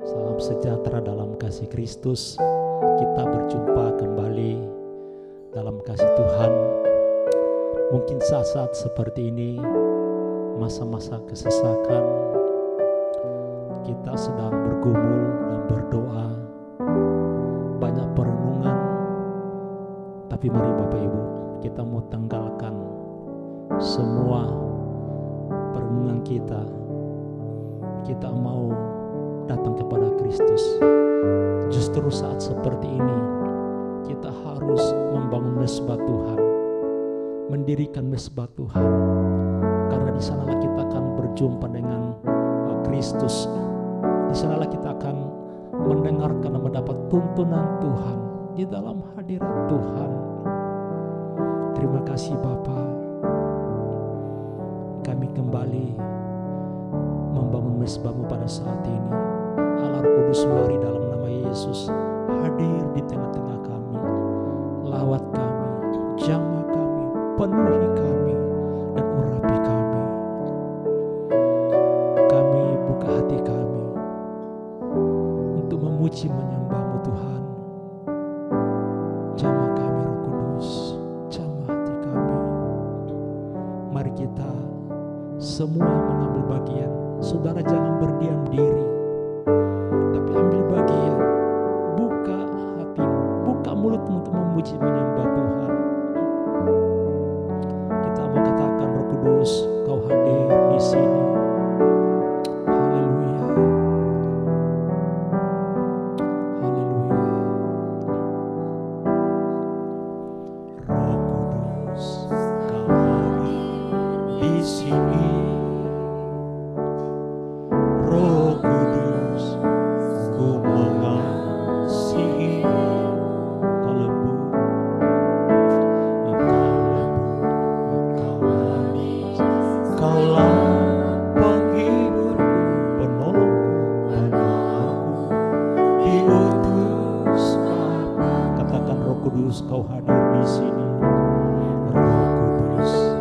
Salam sejahtera dalam kasih Kristus. Kita berjumpa kembali dalam kasih Tuhan. Mungkin saat-saat seperti ini, masa-masa kesesakan, kita sedang bergumul dan berdoa, banyak perenungan. Tapi mari Bapak Ibu, kita mau tanggalkan semua perenungan kita. Kita mau datang kepada Kristus. Justru saat seperti ini, kita harus membangun mezbah Tuhan, mendirikan mezbah Tuhan, karena di sanalah kita akan berjumpa dengan Kristus. Di sanalah kita akan mendengarkan dan mendapat tuntunan Tuhan di dalam hadirat Tuhan. Terima kasih Bapa. Kami kembali membangun mezbah-Mu pada saat ini. Allah Kudus, mari dalam nama Yesus hadir di tengah-tengah kami. Lawat kami, jamah kami, penuhi kami, dan urapi kami. Kami buka hati kami untuk memuji menyembah-Mu Tuhan. Jamah kami Roh Kudus, jamah hati kami. Mari kita semua mengambil bagian. Saudara jangan berdiam diri, tapi ambil bagian. Buka hatimu, buka mulutmu untuk memuji menyembah Tuhan. Kita mau katakan Roh Kudus, Kau hadir di sini. Haleluya. Haleluya. Roh Kudus, Kau hadir di sini. Roh Kudus, Ku mengasihi. Kau lembut, Engkau manis, Kaulah penghiburku, penolongku, diutus Bapa. Katakan Roh Kudus, Kau hadir di sini. Roh Kudus,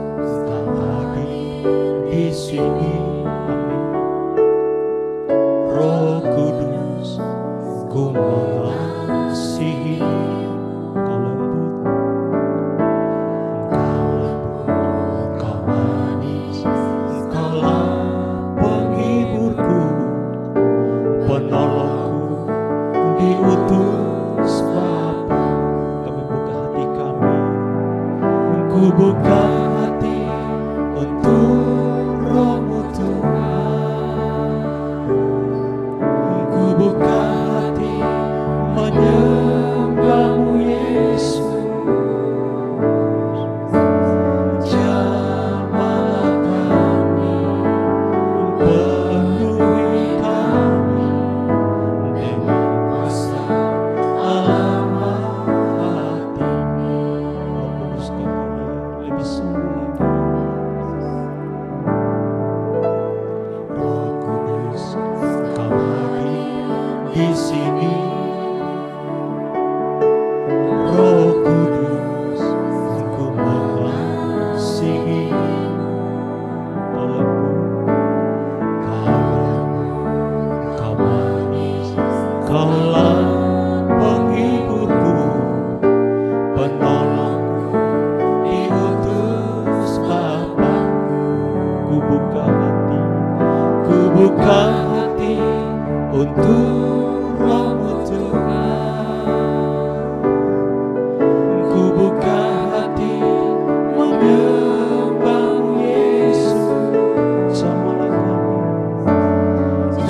Kau hadir di sini. Roh Kudus, Ku mengasihi. Kau lembut, Kau manis, Kaulah penghiburku, penolongku, diutus Bapa. Kami buka hati kami, Ku buka hati untuk Roh-Mu Tuhan. Ku buka hati menyembah-Mu Yesus. Jamahlah kami, penuhi kami dengan kuasa Allah hati. Roh Kudus Kau hadir lebih sungguh lagi. Roh Kudus, Kau hadir di sini. Roh Kudus, Ku mengasihi. Kau lembut, Kau manis, Kaulah penghiburku, penolongku, diutus Bapa. Ku buka hati, Ku buka hati untuk Roh-Mu Tuhan. Ku buka hati menyembah-Mu Yesus. Jamahlah kami,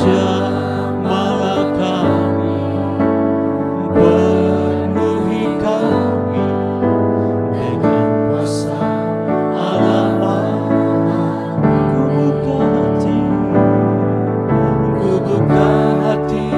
jamahlah kami, penuhi kami dengan kuasa Allah Maha. Ku buka hati, Ku buka hati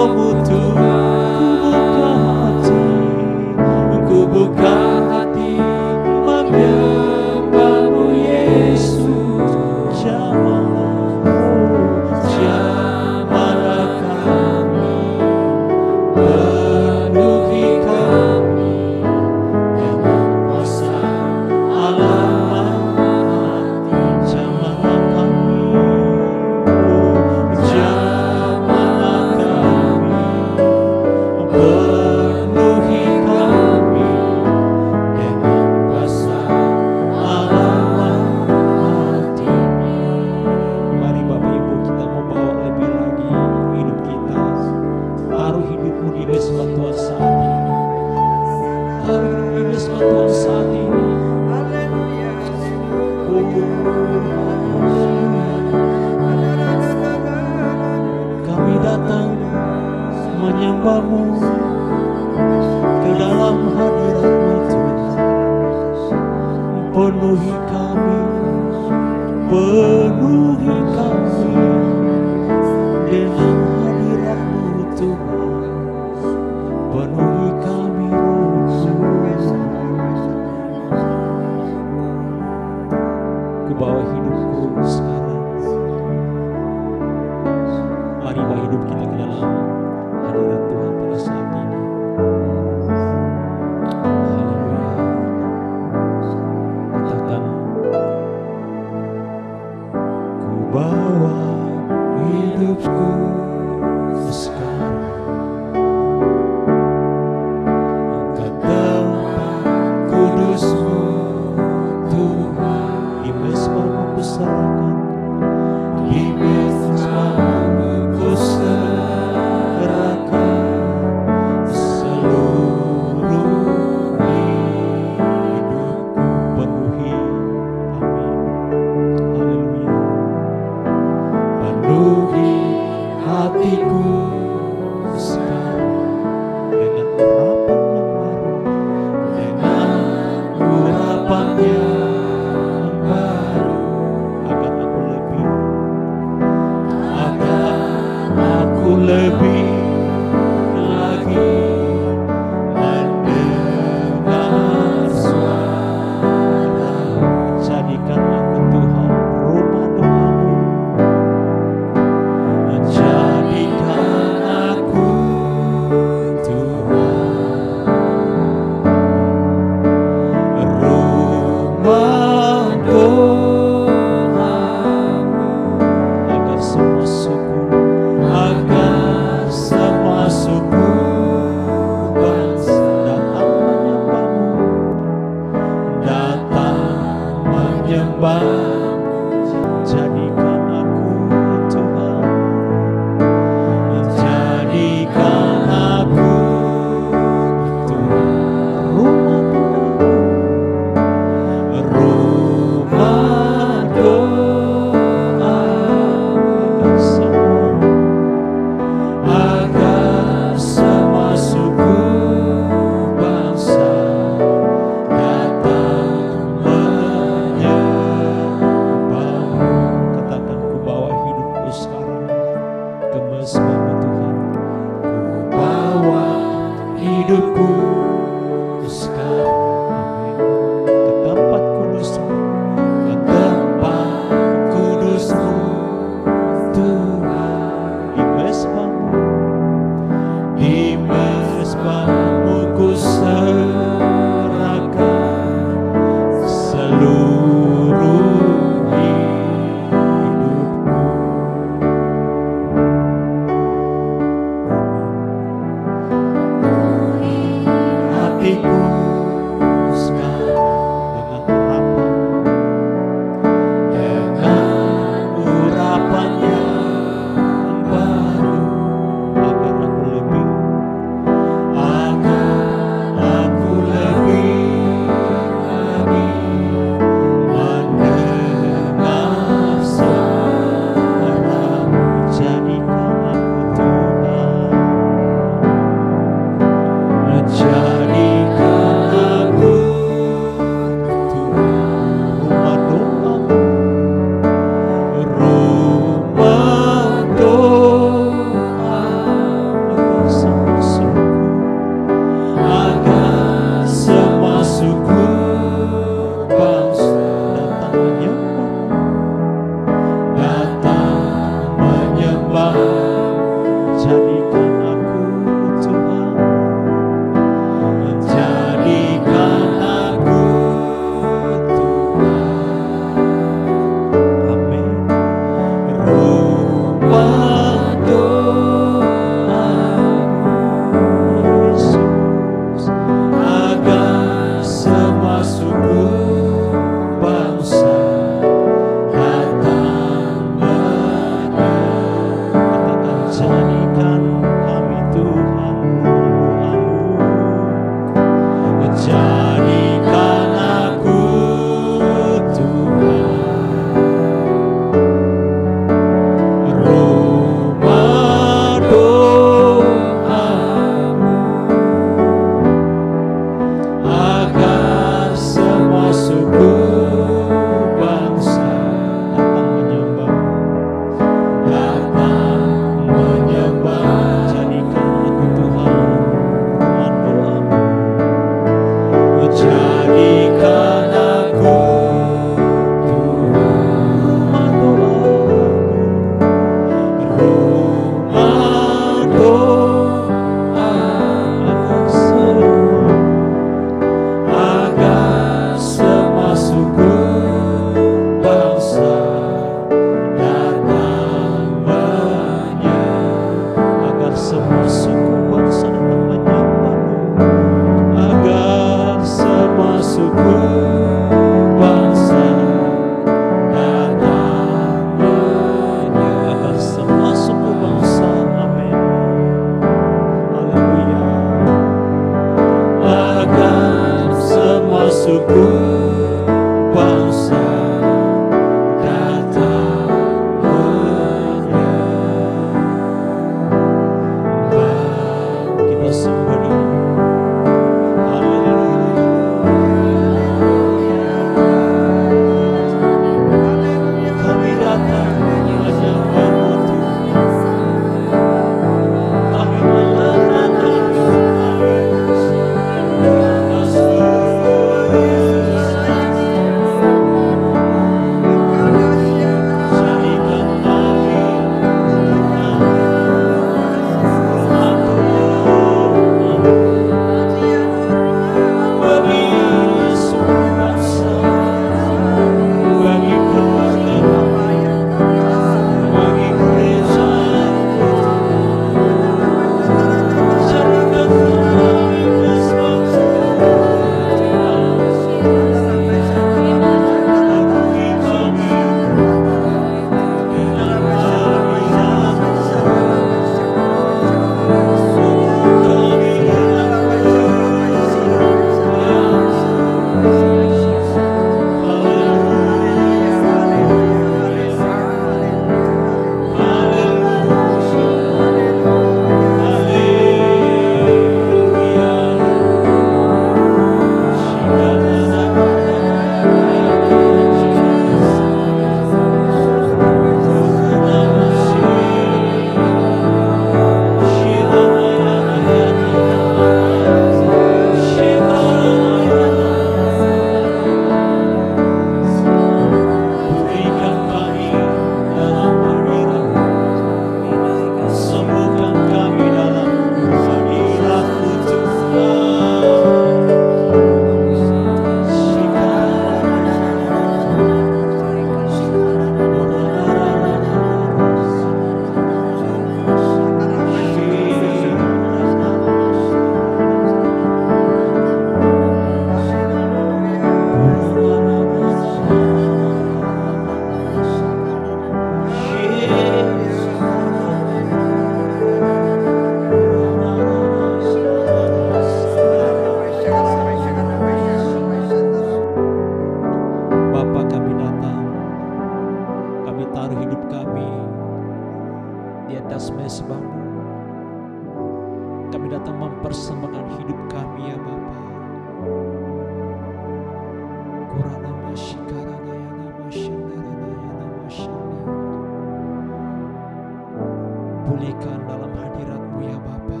Pulihkan dalam hadirat-Mu ya Bapa.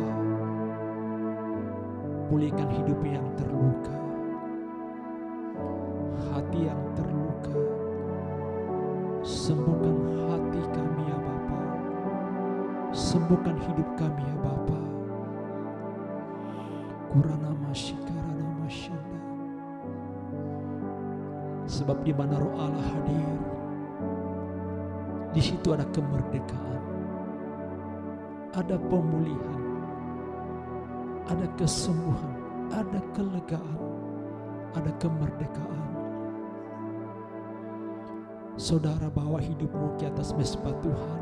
Pulihkan hidup yang terluka, hati yang terluka. Sembuhkan hati kami ya Bapa. Sembuhkan hidup kami ya Bapa. Kurana masyikarana masyanda. Sebab di mana Roh Allah hadir, di situ ada kemerdekaan, ada pemulihan, ada kesembuhan, ada kelegaan, ada kemerdekaan. Saudara, bawa hidupmu ke atas mezbah Tuhan.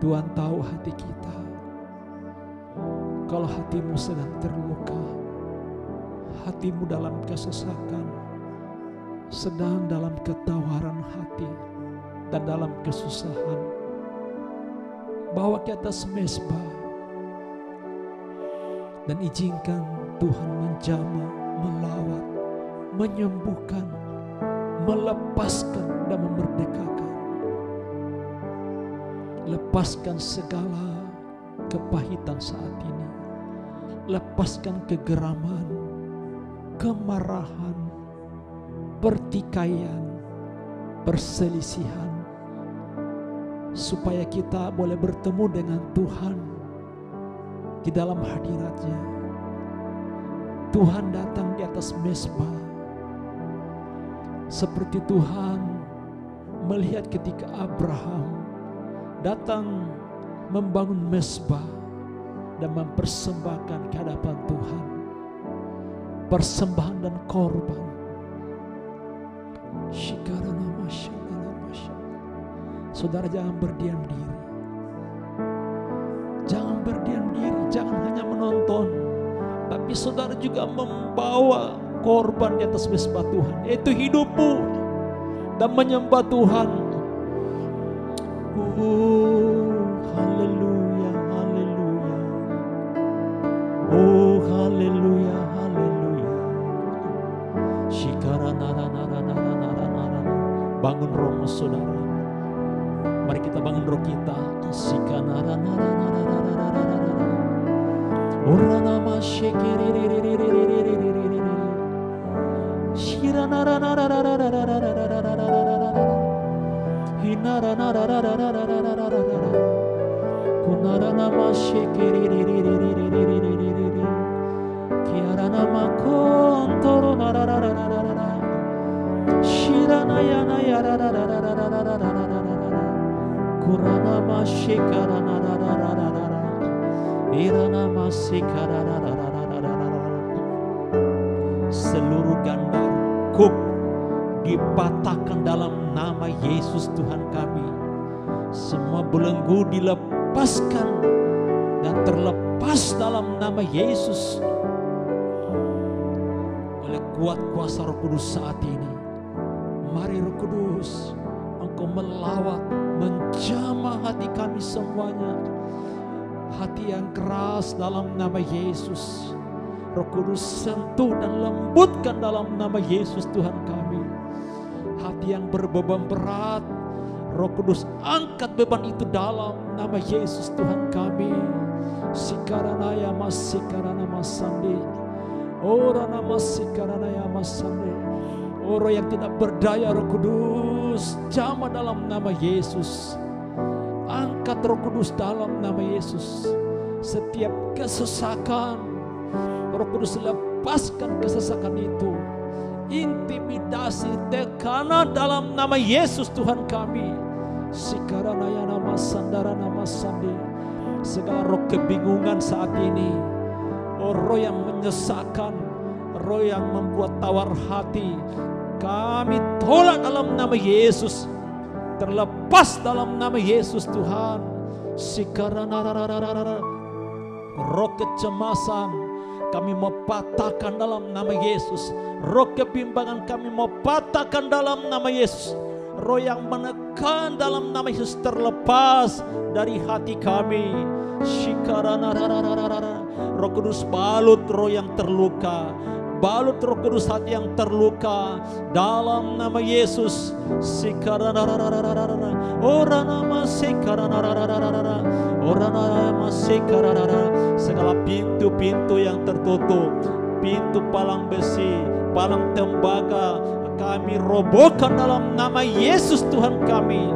Tuhan tahu hati kita. Kalau hatimu sedang terluka, hatimu dalam kesesakan, sedang dalam ketawaran hati dan dalam kesusahan, bawa ke atas mezbah dan izinkan Tuhan menjamah, melawat, menyembuhkan, melepaskan dan memerdekakan. Lepaskan segala kepahitan saat ini. Lepaskan kegeraman, kemarahan, pertikaian, perselisihan, supaya kita boleh bertemu dengan Tuhan di dalam hadirat-Nya. Tuhan datang di atas mezbah seperti Tuhan melihat ketika Abraham datang membangun mezbah dan mempersembahkan ke hadapan Tuhan persembahan dan korban. Saudara, jangan berdiam diri. Jangan berdiam diri, jangan hanya menonton, tapi saudara juga membawa korban di atas mezbah Tuhan, yaitu hidupmu, dan menyembah Tuhan. Haleluya, haleluya. Oh, haleluya, haleluya. Bangun rohmu saudara. Mari kita bangun roh kita. Seluruh gandar kuk dipatahkan dalam nama Yesus Tuhan kami. Semua belenggu dilepaskan dan terlepas dalam nama Yesus oleh kuat kuasa Roh Kudus saat ini. Mari Roh Kudus, Engkau melawat, menjamah hati kami semuanya. Hati yang keras dalam nama Yesus. Roh Kudus sentuh dan lembutkan dalam nama Yesus Tuhan kami. Hati yang berbeban berat, Roh Kudus angkat beban itu dalam nama Yesus Tuhan kami. Sikaranaya masikarana masande. Orana masikaranaya masande. Orang yang tidak berdaya, Roh Kudus jamah dalam nama Yesus. Angkat Roh Kudus dalam nama Yesus. Setiap kesesakan, Roh Kudus lepaskan kesesakan itu. Intimidasi, tekanan dalam nama Yesus Tuhan kami. Sikaranaya nama sandara nama sandi. Segala roh kebingungan saat ini, roh yang menyesakkan, roh yang membuat tawar hati, kami tolak dalam nama Yesus. Terlepas dalam nama Yesus Tuhan. Roh kecemasan kami mau patahkan dalam nama Yesus. Roh kebimbangan kami mau patahkan dalam nama Yesus. Roh yang menekan dalam nama Yesus terlepas dari hati kami. Roh Kudus balut roh yang terluka, balut Roh Kudus hati yang terluka dalam nama Yesus. Segala pintu-pintu yang tertutup, pintu palang besi, palang tembaga, kami robohkan dalam nama Yesus Tuhan kami.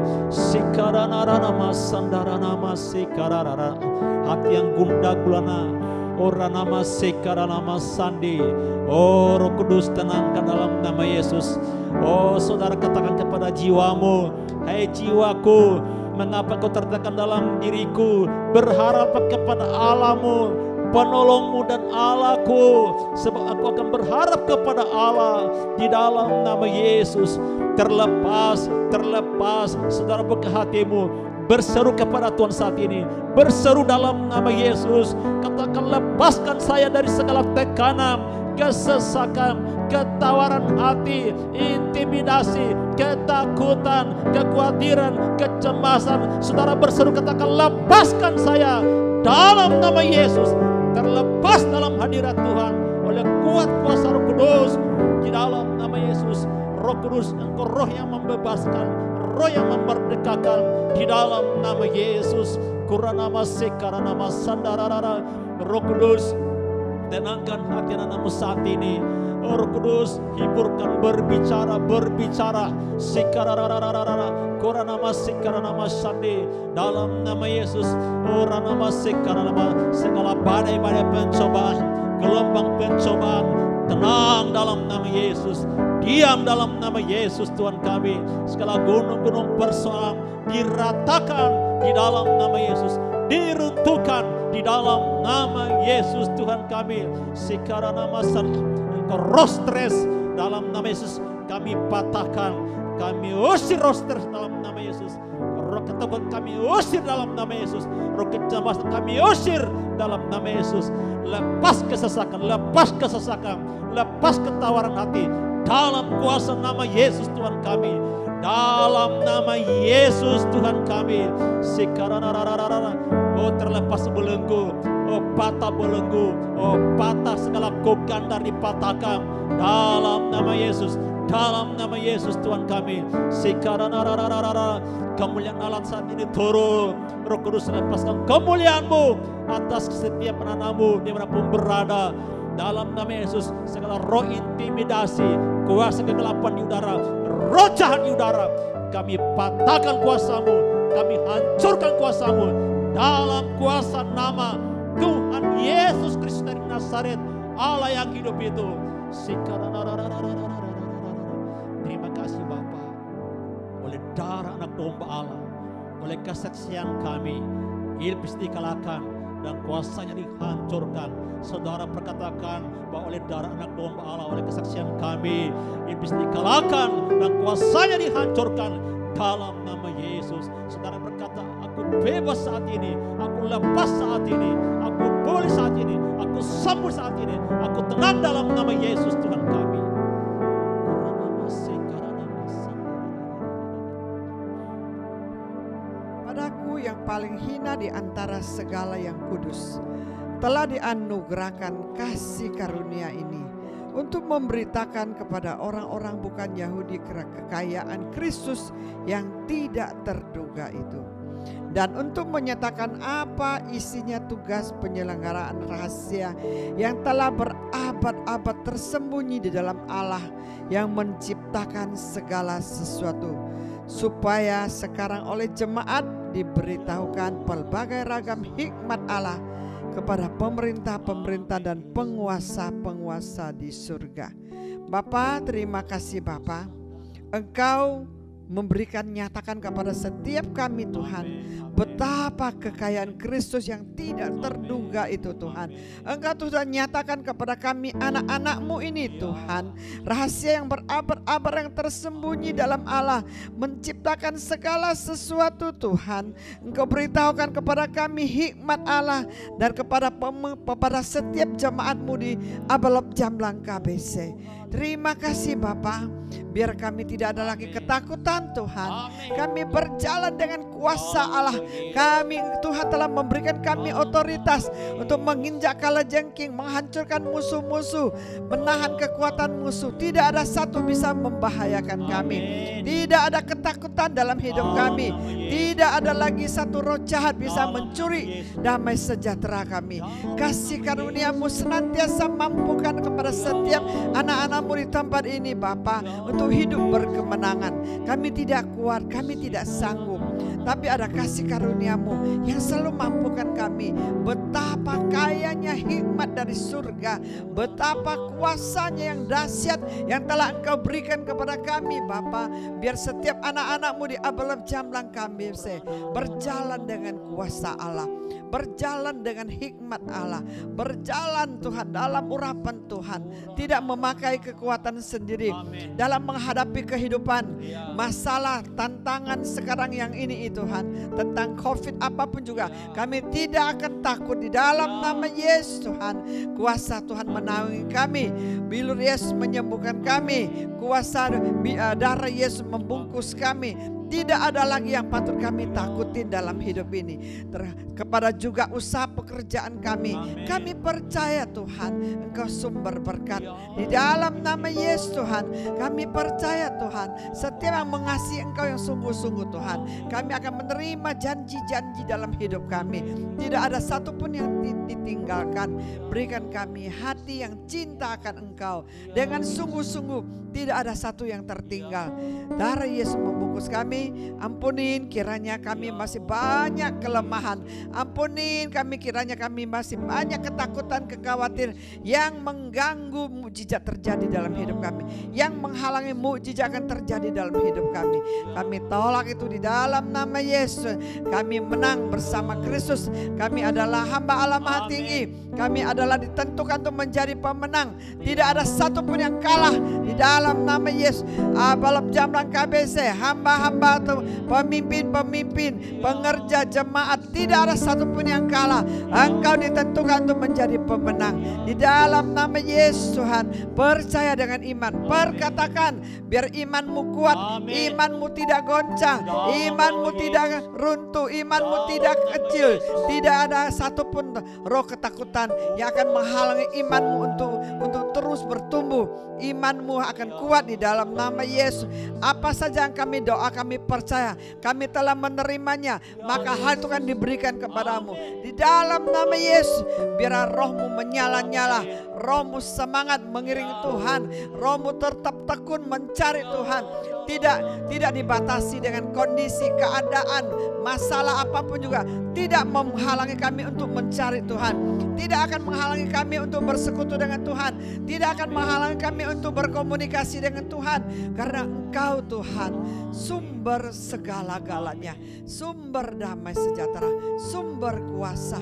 Hati yang gundah gulana, ora nama sekara nama sandi. Oh Roh Kudus, tenangkan dalam nama Yesus. Oh saudara, katakan kepada jiwamu, hai jiwaku, mengapa kau tertekan dalam diriku? Berharap kepada Allahmu, penolongmu dan Allahku, sebab aku akan berharap kepada Allah di dalam nama Yesus. Terlepas saudara, buka hatimu, berseru kepada Tuhan saat ini, berseru dalam nama Yesus. Katakan, lepaskan saya dari segala tekanan, kesesakan, ketawaran hati, intimidasi, ketakutan, kekhawatiran, kecemasan. Saudara berseru, katakan, lepaskan saya dalam nama Yesus. Terlepas dalam hadirat Tuhan oleh kuat kuasa Roh Kudus di dalam nama Yesus. Roh Kudus, Engkau roh yang membebaskan, roh yang memerdekakan di dalam nama Yesus. Kuranama sekaranama sandararara. Roh Kudus, tenangkan hati anak-anakmu saat ini. Roh Kudus, hiburkan, berbicara. Sikararararara, koranama sikaranama sandi dalam nama Yesus. Oranama sikaranama, segala badai-badai pencobaan, gelombang pencobaan, tenang dalam nama Yesus. Diam dalam nama Yesus Tuhan kami. Segala gunung-gunung persoalan diratakan di dalam nama Yesus, diruntuhkan di dalam nama Yesus Tuhan kami. Sikaranama sandi, engkau roh stres dalam nama Yesus kami patahkan, kami usir roh stres dalam nama Yesus. Roh ketakutan kami usir dalam nama Yesus. Roh kecemasan kami usir dalam nama Yesus. Lepas kesesakan, lepas ketawaran hati dalam kuasa nama Yesus Tuhan kami. Dalam nama Yesus Tuhan kami. Oh terlepas belenggu, oh patah belenggu, oh patah segala kop gandar dipatahkan dalam nama Yesus. Dalam nama Yesus Tuhan kami. Kemuliaan Allah saat ini turun. Roh Kudus, lepaskan kemuliaan-Mu atas setiap anak-Mu dimanapun berada. Dalam nama Yesus, segala roh intimidasi, kuasa kegelapan di udara, roh jahat di udara, kami patahkan kuasa-Mu, kami hancurkan kuasa-Mu dalam kuasa nama Tuhan Yesus Kristus dari Nazaret, Allah yang hidup itu. Terima kasih Bapa, oleh darah anak domba Allah, oleh kesaksian kami, iblis dikalahkan dan kuasanya dihancurkan. Saudara perkatakan bahwa oleh darah anak domba Allah, oleh kesaksian kami, iblis dikalahkan dan kuasanya dihancurkan dalam nama Yesus. Saudara berkata, aku bebas saat ini, aku lepas saat ini, aku boleh saat ini, aku sambut saat ini, aku tenang dalam nama Yesus Tuhan kami. Padaku yang paling hina di antara segala yang kudus, telah dianugerahkan kasih karunia ini untuk memberitakan kepada orang-orang bukan Yahudi kekayaan Kristus yang tidak terduga itu, dan untuk menyatakan apa isinya tugas penyelenggaraan rahasia yang telah berabad-abad tersembunyi di dalam Allah yang menciptakan segala sesuatu, supaya sekarang oleh jemaat diberitahukan pelbagai ragam hikmat Allah kepada pemerintah-pemerintah dan penguasa-penguasa di surga. Bapa, terima kasih Bapa, Engkau memberikan, nyatakan kepada setiap kami Tuhan, betapa kekayaan Kristus yang tidak terduga itu Tuhan. Engkau Tuhan nyatakan kepada kami anak-anak-Mu ini Tuhan, rahasia yang berabad-abad yang tersembunyi dalam Allah, menciptakan segala sesuatu Tuhan. Engkau beritahukan kepada kami hikmat Allah dan kepada setiap jemaat-Mu di Abalop Jamblang KBC. Terima kasih Bapa, biar kami tidak ada lagi ketakutan Tuhan. Kami berjalan dengan kuasa Allah. Kami, Tuhan telah memberikan kami otoritas untuk menginjak kalajengking, menghancurkan musuh-musuh, menahan kekuatan musuh. Tidak ada satu bisa membahayakan kami. Tidak ada ketakutan dalam hidup kami. Tidak ada lagi satu roh jahat bisa mencuri damai sejahtera kami. Kasih karunia-Mu senantiasa mampukan kepada setiap anak-anak-Mu di tempat ini Bapa, untuk hidup berkemenangan. Kami tidak kuat, kami tidak sanggup, tapi ada kasih karunia-Mu yang selalu mampukan kami. Betapa kayanya hikmat dari surga, betapa kuasanya yang dahsyat yang telah Engkau berikan kepada kami Bapa. Biar setiap anak-anak-Mu di Abalab Jamblang kami berjalan dengan kuasa Allah, berjalan dengan hikmat Allah, berjalan Tuhan dalam urapan Tuhan, tidak memakai kekuatan sendiri dalam menghadapi kehidupan, masalah, tantangan sekarang yang ini Tuhan, tentang COVID apapun juga. Kami tidak akan takut di dalam nama Yesus Tuhan. Kuasa Tuhan menaungi kami, bilur Yesus menyembuhkan kami, kuasa darah Yesus membungkus kami. Tidak ada lagi yang patut kami takutin dalam hidup ini. Kepada juga usaha pekerjaan kami, kami percaya Tuhan Engkau sumber berkat. Di dalam nama Yesus Tuhan, kami percaya Tuhan, setiap yang mengasihi Engkau yang sungguh-sungguh Tuhan, kami akan menerima janji-janji dalam hidup kami. Tidak ada satupun yang ditinggalkan. Berikan kami hati yang cinta akan Engkau dengan sungguh-sungguh. Tidak ada satu yang tertinggal. Darah Yesus membungkus kami. Ampunin kiranya kami masih banyak kelemahan. Ampunin kami kiranya kami masih banyak ketakutan, kekhawatiran yang mengganggu mukjizat terjadi dalam hidup kami, yang menghalangi mukjizat akan terjadi dalam hidup kami. Kami tolak itu di dalam nama Yesus. Kami menang bersama Kristus. Kami adalah hamba Allah Maha Tinggi. Kami adalah ditentukan untuk menjadi pemenang. Tidak ada satupun yang kalah di dalam nama Yesus. Abalab Jamblang KBC, hamba-hamba atau pemimpin-pemimpin, pengerja jemaat, tidak ada satupun yang kalah. Engkau ditentukan untuk menjadi pemenang. Di dalam nama Yesus Tuhan, percaya dengan iman. Perkatakan biar imanmu kuat, imanmu tidak goncang, imanmu tidak runtuh, imanmu tidak kecil. Tidak ada satupun roh ketakutan yang akan menghalangi imanmu untuk terus bertumbuh. Imanmu akan kuat di dalam nama Yesus. Apa saja yang kami doa, kami percaya, kami telah menerimanya, maka hal itu akan diberikan kepadamu. Di dalam nama Yesus, biar rohmu menyala-nyala, rohmu semangat mengiringi Tuhan, rohmu tetap tekun mencari Tuhan. Tidak dibatasi dengan kondisi, keadaan, masalah apapun juga. Tidak menghalangi kami untuk mencari Tuhan. Tidak akan menghalangi kami untuk bersekutu dengan Tuhan. Tidak akan menghalangi kami untuk berkomunikasi dengan Tuhan. Karena Engkau Tuhan sumber segala-galanya, sumber damai sejahtera, sumber kuasa,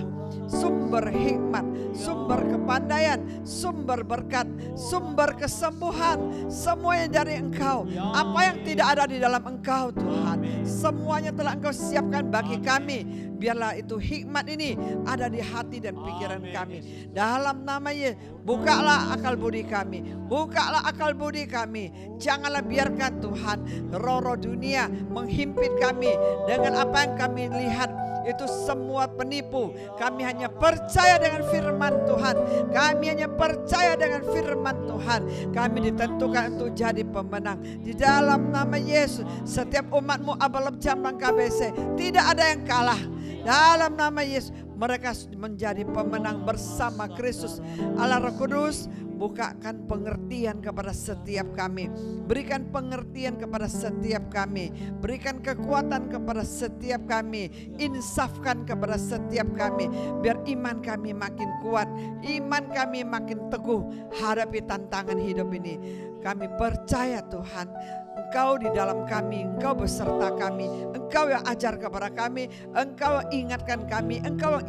sumber hikmat, sumber kepandaian, sumber berkat, sumber kesembuhan. Semuanya dari Engkau. Apa yang tidak ada di dalam Engkau Tuhan, semuanya telah Engkau siapkan bagi kami. Biarlah itu hikmat ini ada di hati dan pikiran kami. Dalam nama Yesus, bukalah akal budi kami. Bukalah akal budi kami. Janganlah biarkan Tuhan roh-roh dunia menghimpit kami dengan apa yang kami lihat. Itu semua penipu. Kami hanya percaya dengan firman Tuhan. Kami hanya percaya dengan firman Tuhan. Kami ditentukan untuk jadi pemenang. Di dalam nama Yesus, setiap umat-Mu Abalab Jamblang KBC, tidak ada yang kalah. Dalam nama Yesus, mereka menjadi pemenang bersama Kristus. Allah Roh Kudus, bukakan pengertian kepada setiap kami. Berikan pengertian kepada setiap kami. Berikan kekuatan kepada setiap kami. Insafkan kepada setiap kami. Biar iman kami makin kuat. Iman kami makin teguh hadapi tantangan hidup ini. Kami percaya Tuhan, Engkau di dalam kami, Engkau beserta kami, Engkau yang ajar kepada kami, Engkau yang ingatkan kami, Engkau yang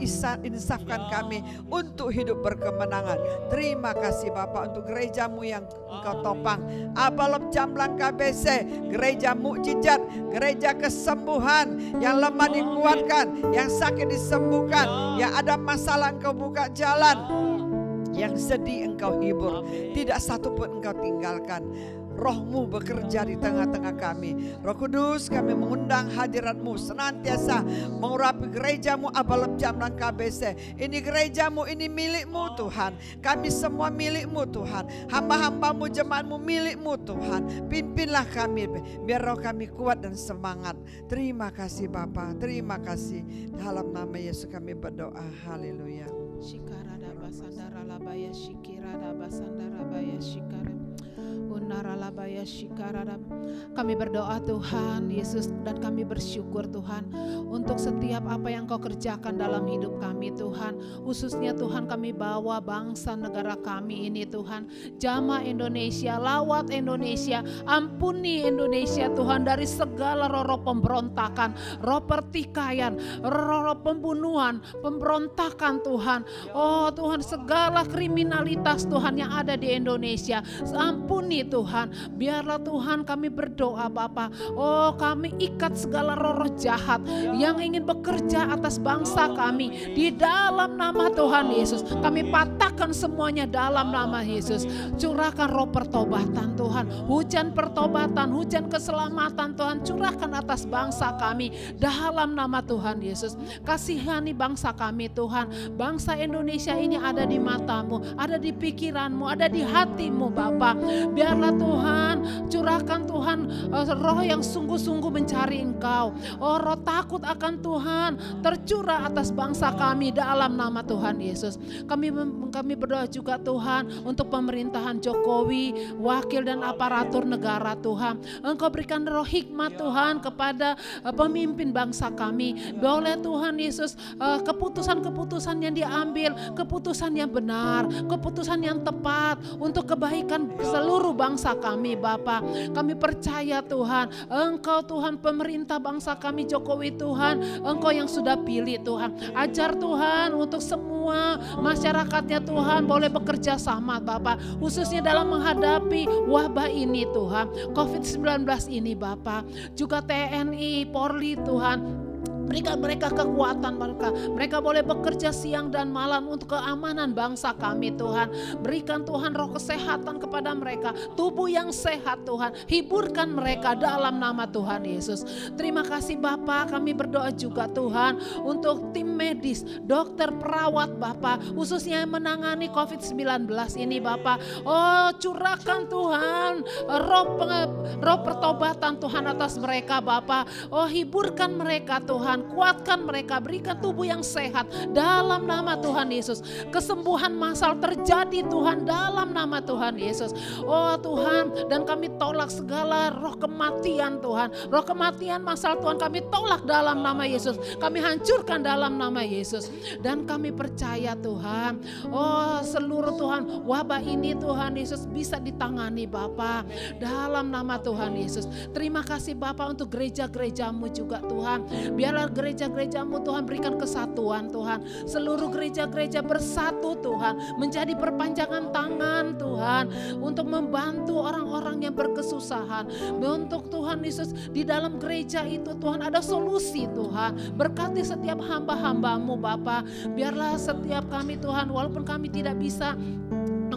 insafkan kami untuk hidup berkemenangan. Terima kasih Bapa untuk gereja-Mu yang Engkau topang, Abalab Jamblang KBC, gereja mukjizat, gereja kesembuhan, yang lemah dikuatkan, yang sakit disembuhkan, yang ada masalah Engkau buka jalan. Yang sedih Engkau hibur, tidak satu pun Engkau tinggalkan. Roh-Mu bekerja di tengah-tengah kami. Roh Kudus, kami mengundang hadirat-Mu senantiasa mengurapi gereja-Mu Abalep Jamlang KBC. Ini gereja-Mu, ini milik-Mu Tuhan. Kami semua milik-Mu Tuhan. Hamba-hamba-Mu, jemaat-Mu milik-Mu Tuhan. Pimpinlah kami, biar roh kami kuat dan semangat. Terima kasih Bapa, terima kasih. Dalam nama Yesus kami berdoa. Haleluya. Shikarada basandara labaya shikirada basandara baya shikara. Kami berdoa Tuhan Yesus, dan kami bersyukur Tuhan untuk setiap apa yang Kau kerjakan dalam hidup kami Tuhan. Khususnya Tuhan kami bawa bangsa negara kami ini Tuhan, Jamaah Indonesia, Lawat Indonesia. Ampuni Indonesia Tuhan dari segala roh pemberontakan, roh pertikaian, roh pembunuhan, pemberontakan Tuhan. Oh Tuhan, segala kriminalitas Tuhan yang ada di Indonesia, ampuni Tuhan. Biarlah Tuhan kami berdoa Bapa. Oh kami ikat segala roh jahat yang ingin bekerja atas bangsa kami di dalam nama Tuhan Yesus. Kami patahkan semuanya dalam nama Yesus. Curahkan roh pertobatan Tuhan, hujan pertobatan, hujan keselamatan Tuhan, curahkan atas bangsa kami dalam nama Tuhan Yesus. Kasihani bangsa kami Tuhan. Bangsa Indonesia ini ada di mata-Mu, ada di pikiran-Mu, ada di hati-Mu Bapa. Biarlah Tuhan, curahkan Tuhan roh yang sungguh-sungguh mencari Engkau. Oh roh takut akan Tuhan tercurah atas bangsa kami dalam nama Tuhan Yesus. Kami berdoa juga Tuhan untuk pemerintahan Jokowi, wakil dan aparatur negara Tuhan. Engkau berikan roh hikmat Tuhan kepada pemimpin bangsa kami. Boleh Tuhan Yesus, keputusan-keputusan yang diambil, keputusan yang benar, keputusan yang tepat untuk kebaikan seluruh bangsa kami Bapa. Kami percaya Tuhan, Engkau Tuhan pemerintah bangsa kami Jokowi Tuhan, Engkau yang sudah pilih Tuhan. Ajar Tuhan untuk semua masyarakatnya Tuhan boleh bekerja sama Bapa, khususnya dalam menghadapi wabah ini Tuhan, COVID-19 ini Bapa. Juga TNI, Polri Tuhan, berikan mereka kekuatan mereka boleh bekerja siang dan malam untuk keamanan bangsa kami Tuhan. Berikan Tuhan roh kesehatan kepada mereka, tubuh yang sehat Tuhan. Hiburkan mereka dalam nama Tuhan Yesus. Terima kasih Bapa. Kami berdoa juga Tuhan untuk tim medis, dokter, perawat Bapa, khususnya yang menangani COVID-19 ini Bapa. Oh curahkan Tuhan roh pertobatan Tuhan atas mereka Bapa. Oh hiburkan mereka Tuhan, kuatkan mereka, berikan tubuh yang sehat dalam nama Tuhan Yesus. Kesembuhan massal terjadi Tuhan dalam nama Tuhan Yesus. Oh Tuhan, dan kami tolak segala roh kematian Tuhan, roh kematian massal Tuhan kami tolak dalam nama Yesus. Kami hancurkan dalam nama Yesus. Dan kami percaya Tuhan, oh seluruh Tuhan wabah ini Tuhan Yesus bisa ditangani Bapa dalam nama Tuhan Yesus. Terima kasih Bapa untuk gereja-gereja-Mu juga Tuhan. Biarlah gereja-gereja-Mu Tuhan berikan kesatuan Tuhan. Seluruh gereja-gereja bersatu Tuhan, menjadi perpanjangan tangan Tuhan untuk membantu orang-orang yang berkesusahan. Untuk Tuhan Yesus di dalam gereja itu Tuhan ada solusi Tuhan. Berkati setiap hamba-hamba-Mu Bapa. Biarlah setiap kami Tuhan, walaupun kami tidak bisa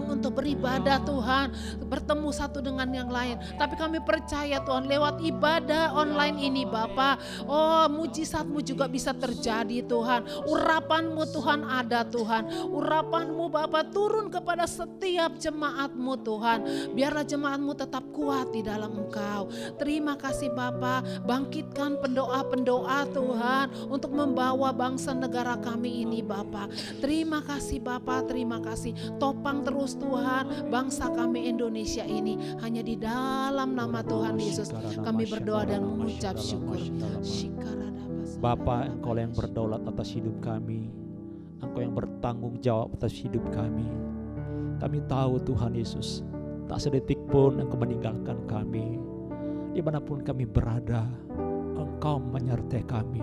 untuk beribadah Tuhan, bertemu satu dengan yang lain, tapi kami percaya Tuhan lewat ibadah online ini Bapa, oh mujizat-Mu juga bisa terjadi Tuhan. Urapan-Mu Tuhan ada Tuhan, urapan-Mu Bapa turun kepada setiap jemaat-Mu Tuhan. Biarlah jemaat-Mu tetap kuat di dalam Engkau. Terima kasih Bapa, bangkitkan pendoa-pendoa Tuhan untuk membawa bangsa negara kami ini Bapa. Terima kasih Bapa, terima kasih. Topang terus Tuhan bangsa kami Indonesia ini, hanya di dalam nama Tuhan Yesus kami berdoa dan mengucap syukur. Bapa, Engkau yang berdaulat atas hidup kami, Engkau yang bertanggung jawab atas hidup kami. Kami tahu Tuhan Yesus, tak sedetik pun Engkau meninggalkan kami. Dimanapun kami berada, Engkau menyertai kami.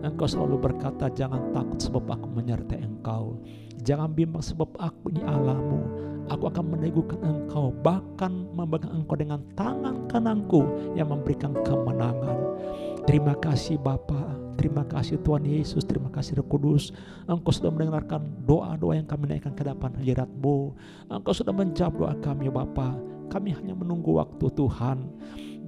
Engkau selalu berkata, jangan takut sebab aku menyertai engkau. Jangan bimbang sebab aku ini Allahmu. Aku akan meneguhkan engkau, bahkan memegang engkau dengan tangan kananku yang memberikan kemenangan. Terima kasih Bapa, terima kasih Tuhan Yesus, terima kasih Roh Kudus. Engkau sudah mendengarkan doa-doa yang kami naikkan ke depan hadirat-Mu. Engkau sudah menjawab doa kami Bapa. Kami hanya menunggu waktu Tuhan.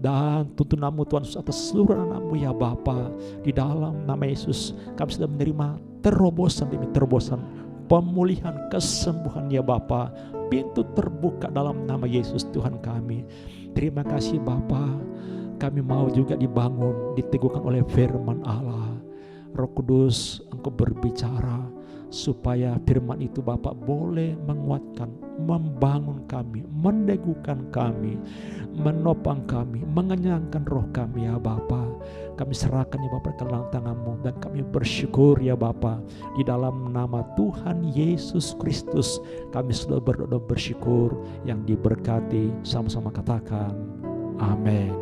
Dan tuntunan-Mu Tuhan Yesus atas seluruh anak-Mu ya Bapa. Di dalam nama Yesus kami sudah menerima terobosan demi terobosan, pemulihan, kesembuhan ya Bapa. Pintu terbuka dalam nama Yesus Tuhan kami. Terima kasih Bapa. Kami mau juga dibangun, diteguhkan oleh firman Allah. Roh Kudus, Engkau berbicara supaya firman itu Bapak boleh menguatkan, membangun kami, meneguhkan kami, menopang kami, mengenyangkan roh kami ya Bapa. Kami serahkan ya Bapa ke dalam tangan-Mu, dan kami bersyukur ya Bapa. Di dalam nama Tuhan Yesus Kristus kami sudah berdoa bersyukur, yang diberkati. Sama-sama katakan amin.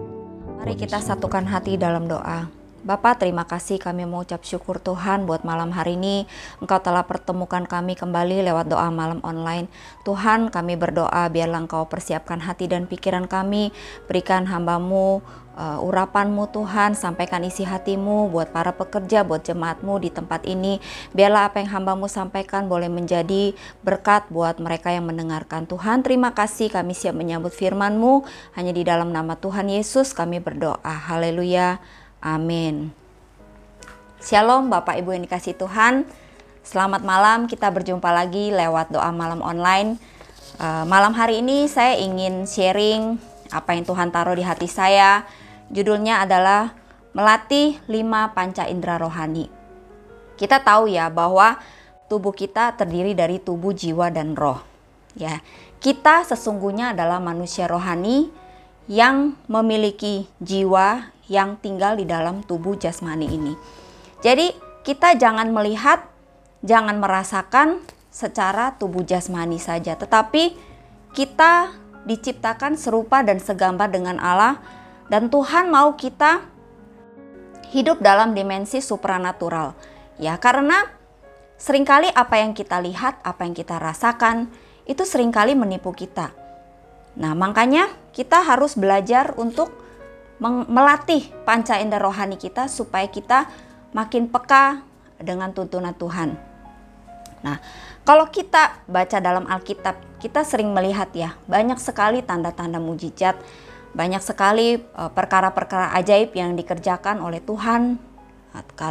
Mari kita satukan hati dalam doa. Bapa, terima kasih, kami mengucap syukur Tuhan buat malam hari ini. Engkau telah pertemukan kami kembali lewat doa malam online. Tuhan, kami berdoa biarlah Engkau persiapkan hati dan pikiran kami. Berikan hamba-Mu urapan-Mu Tuhan, sampaikan isi hati-Mu buat para pekerja, buat jemaat-Mu di tempat ini. Biarlah apa yang hamba-Mu sampaikan boleh menjadi berkat buat mereka yang mendengarkan. Tuhan, terima kasih, kami siap menyambut firman-Mu. Hanya di dalam nama Tuhan Yesus kami berdoa. Haleluya. Amin. Shalom Bapak Ibu yang dikasihi Tuhan. Selamat malam, kita berjumpa lagi lewat doa malam online. Malam hari ini saya ingin sharing apa yang Tuhan taruh di hati saya. Judulnya adalah melatih 5 panca indera rohani. Kita tahu ya bahwa tubuh kita terdiri dari tubuh, jiwa, dan roh. Ya, kita sesungguhnya adalah manusia rohani yang memiliki jiwa yang tinggal di dalam tubuh jasmani ini. Jadi kita jangan melihat, jangan merasakan secara tubuh jasmani saja, tetapi kita diciptakan serupa dan segambar dengan Allah, dan Tuhan mau kita hidup dalam dimensi supranatural. Ya, karena seringkali apa yang kita lihat, apa yang kita rasakan itu seringkali menipu kita. Nah, makanya kita harus belajar untuk melatih panca indera rohani kita supaya kita makin peka dengan tuntunan Tuhan. Nah, kalau kita baca dalam Alkitab, kita sering melihat ya, banyak sekali tanda-tanda mujizat, banyak sekali perkara-perkara ajaib yang dikerjakan oleh Tuhan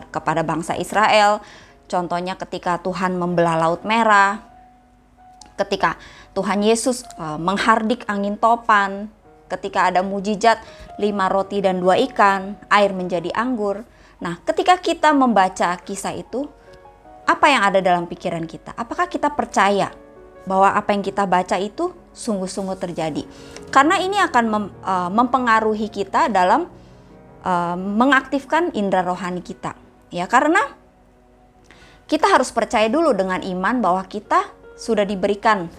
kepada bangsa Israel. Contohnya ketika Tuhan membelah Laut Merah, ketika Tuhan Yesus menghardik angin topan, ketika ada mujizat 5 roti dan 2 ikan, air menjadi anggur. Nah, ketika kita membaca kisah itu, apa yang ada dalam pikiran kita? Apakah kita percaya bahwa apa yang kita baca itu sungguh-sungguh terjadi? Karena ini akan mempengaruhi kita dalam mengaktifkan indera rohani kita. Ya, karena kita harus percaya dulu dengan iman bahwa kita sudah diberikan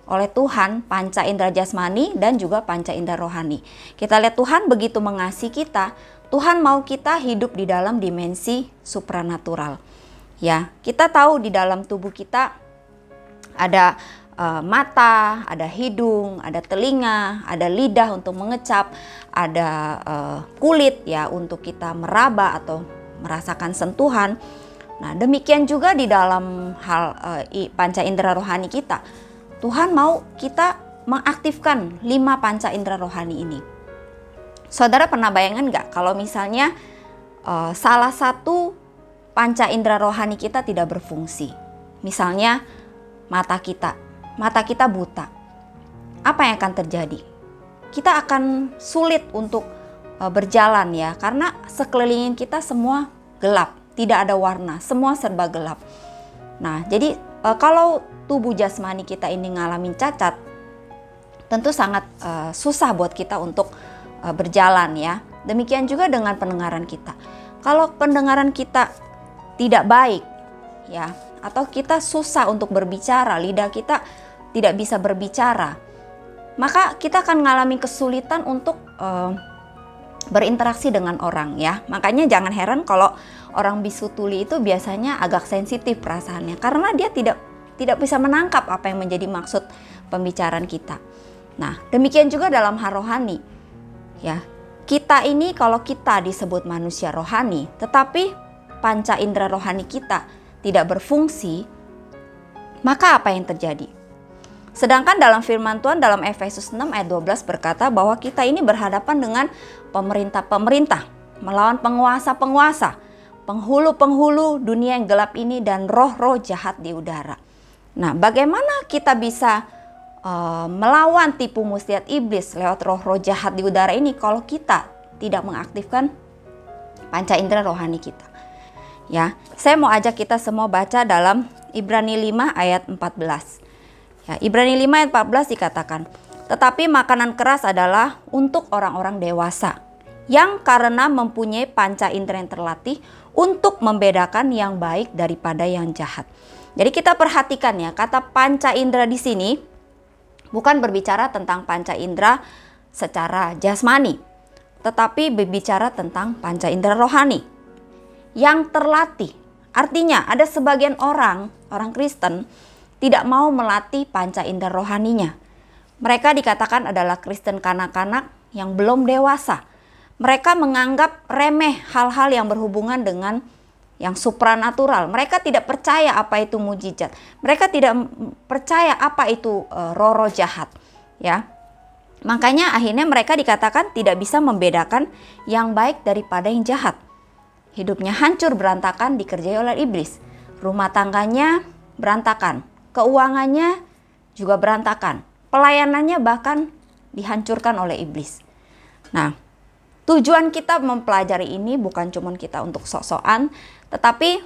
oleh Tuhan panca indera jasmani dan juga panca indera rohani. Kita lihat Tuhan begitu mengasihi kita, Tuhan mau kita hidup di dalam dimensi supranatural. Ya, kita tahu di dalam tubuh kita ada mata, ada hidung, ada telinga, ada lidah untuk mengecap, ada kulit ya untuk kita meraba atau merasakan sentuhan. Nah, demikian juga di dalam hal panca indera rohani kita. Tuhan mau kita mengaktifkan 5 panca indera rohani ini. Saudara pernah bayangan nggak kalau misalnya salah satu panca indera rohani kita tidak berfungsi? Misalnya mata kita buta. Apa yang akan terjadi? Kita akan sulit untuk berjalan ya, karena sekelilingin kita semua gelap, tidak ada warna, semua serba gelap. Nah, jadi kalau tubuh jasmani kita ini ngalamin cacat, tentu sangat susah buat kita untuk berjalan ya. Demikian juga dengan pendengaran kita. Kalau pendengaran kita tidak baik ya, atau kita susah untuk berbicara, lidah kita tidak bisa berbicara, maka kita akan mengalami kesulitan untuk berinteraksi dengan orang ya. Makanya jangan heran kalau orang bisu tuli itu biasanya agak sensitif perasaannya karena dia tidak bisa menangkap apa yang menjadi maksud pembicaraan kita. Nah, demikian juga dalam hal rohani. Ya, kita ini kalau kita disebut manusia rohani, tetapi panca indera rohani kita tidak berfungsi, maka apa yang terjadi? Sedangkan dalam firman Tuhan dalam Efesus 6 ayat 12 berkata bahwa kita ini berhadapan dengan pemerintah-pemerintah, melawan penguasa-penguasa, penghulu-penghulu dunia yang gelap ini dan roh-roh jahat di udara. Nah, bagaimana kita bisa melawan tipu muslihat iblis lewat roh-roh jahat di udara ini kalau kita tidak mengaktifkan panca indera rohani kita? Ya, saya mau ajak kita semua baca dalam Ibrani 5 ayat 14. Ya, Ibrani 5 ayat 14 dikatakan, tetapi makanan keras adalah untuk orang-orang dewasa yang karena mempunyai panca indera yang terlatih untuk membedakan yang baik daripada yang jahat. Jadi kita perhatikan ya, kata panca indera di sini bukan berbicara tentang panca indera secara jasmani, tetapi berbicara tentang panca indera rohani yang terlatih. Artinya ada sebagian orang Kristen tidak mau melatih panca indera rohaninya. Mereka dikatakan adalah Kristen kanak-kanak yang belum dewasa. Mereka menganggap remeh hal-hal yang berhubungan dengan yang supranatural. Mereka tidak percaya apa itu mujizat. Mereka tidak percaya apa itu roh-roh jahat. Ya, makanya akhirnya mereka dikatakan tidak bisa membedakan yang baik daripada yang jahat. Hidupnya hancur berantakan dikerjai oleh iblis. Rumah tangganya berantakan. Keuangannya juga berantakan. Pelayanannya bahkan dihancurkan oleh iblis. Nah, tujuan kita mempelajari ini bukan cuma kita untuk sok-sokan, tetapi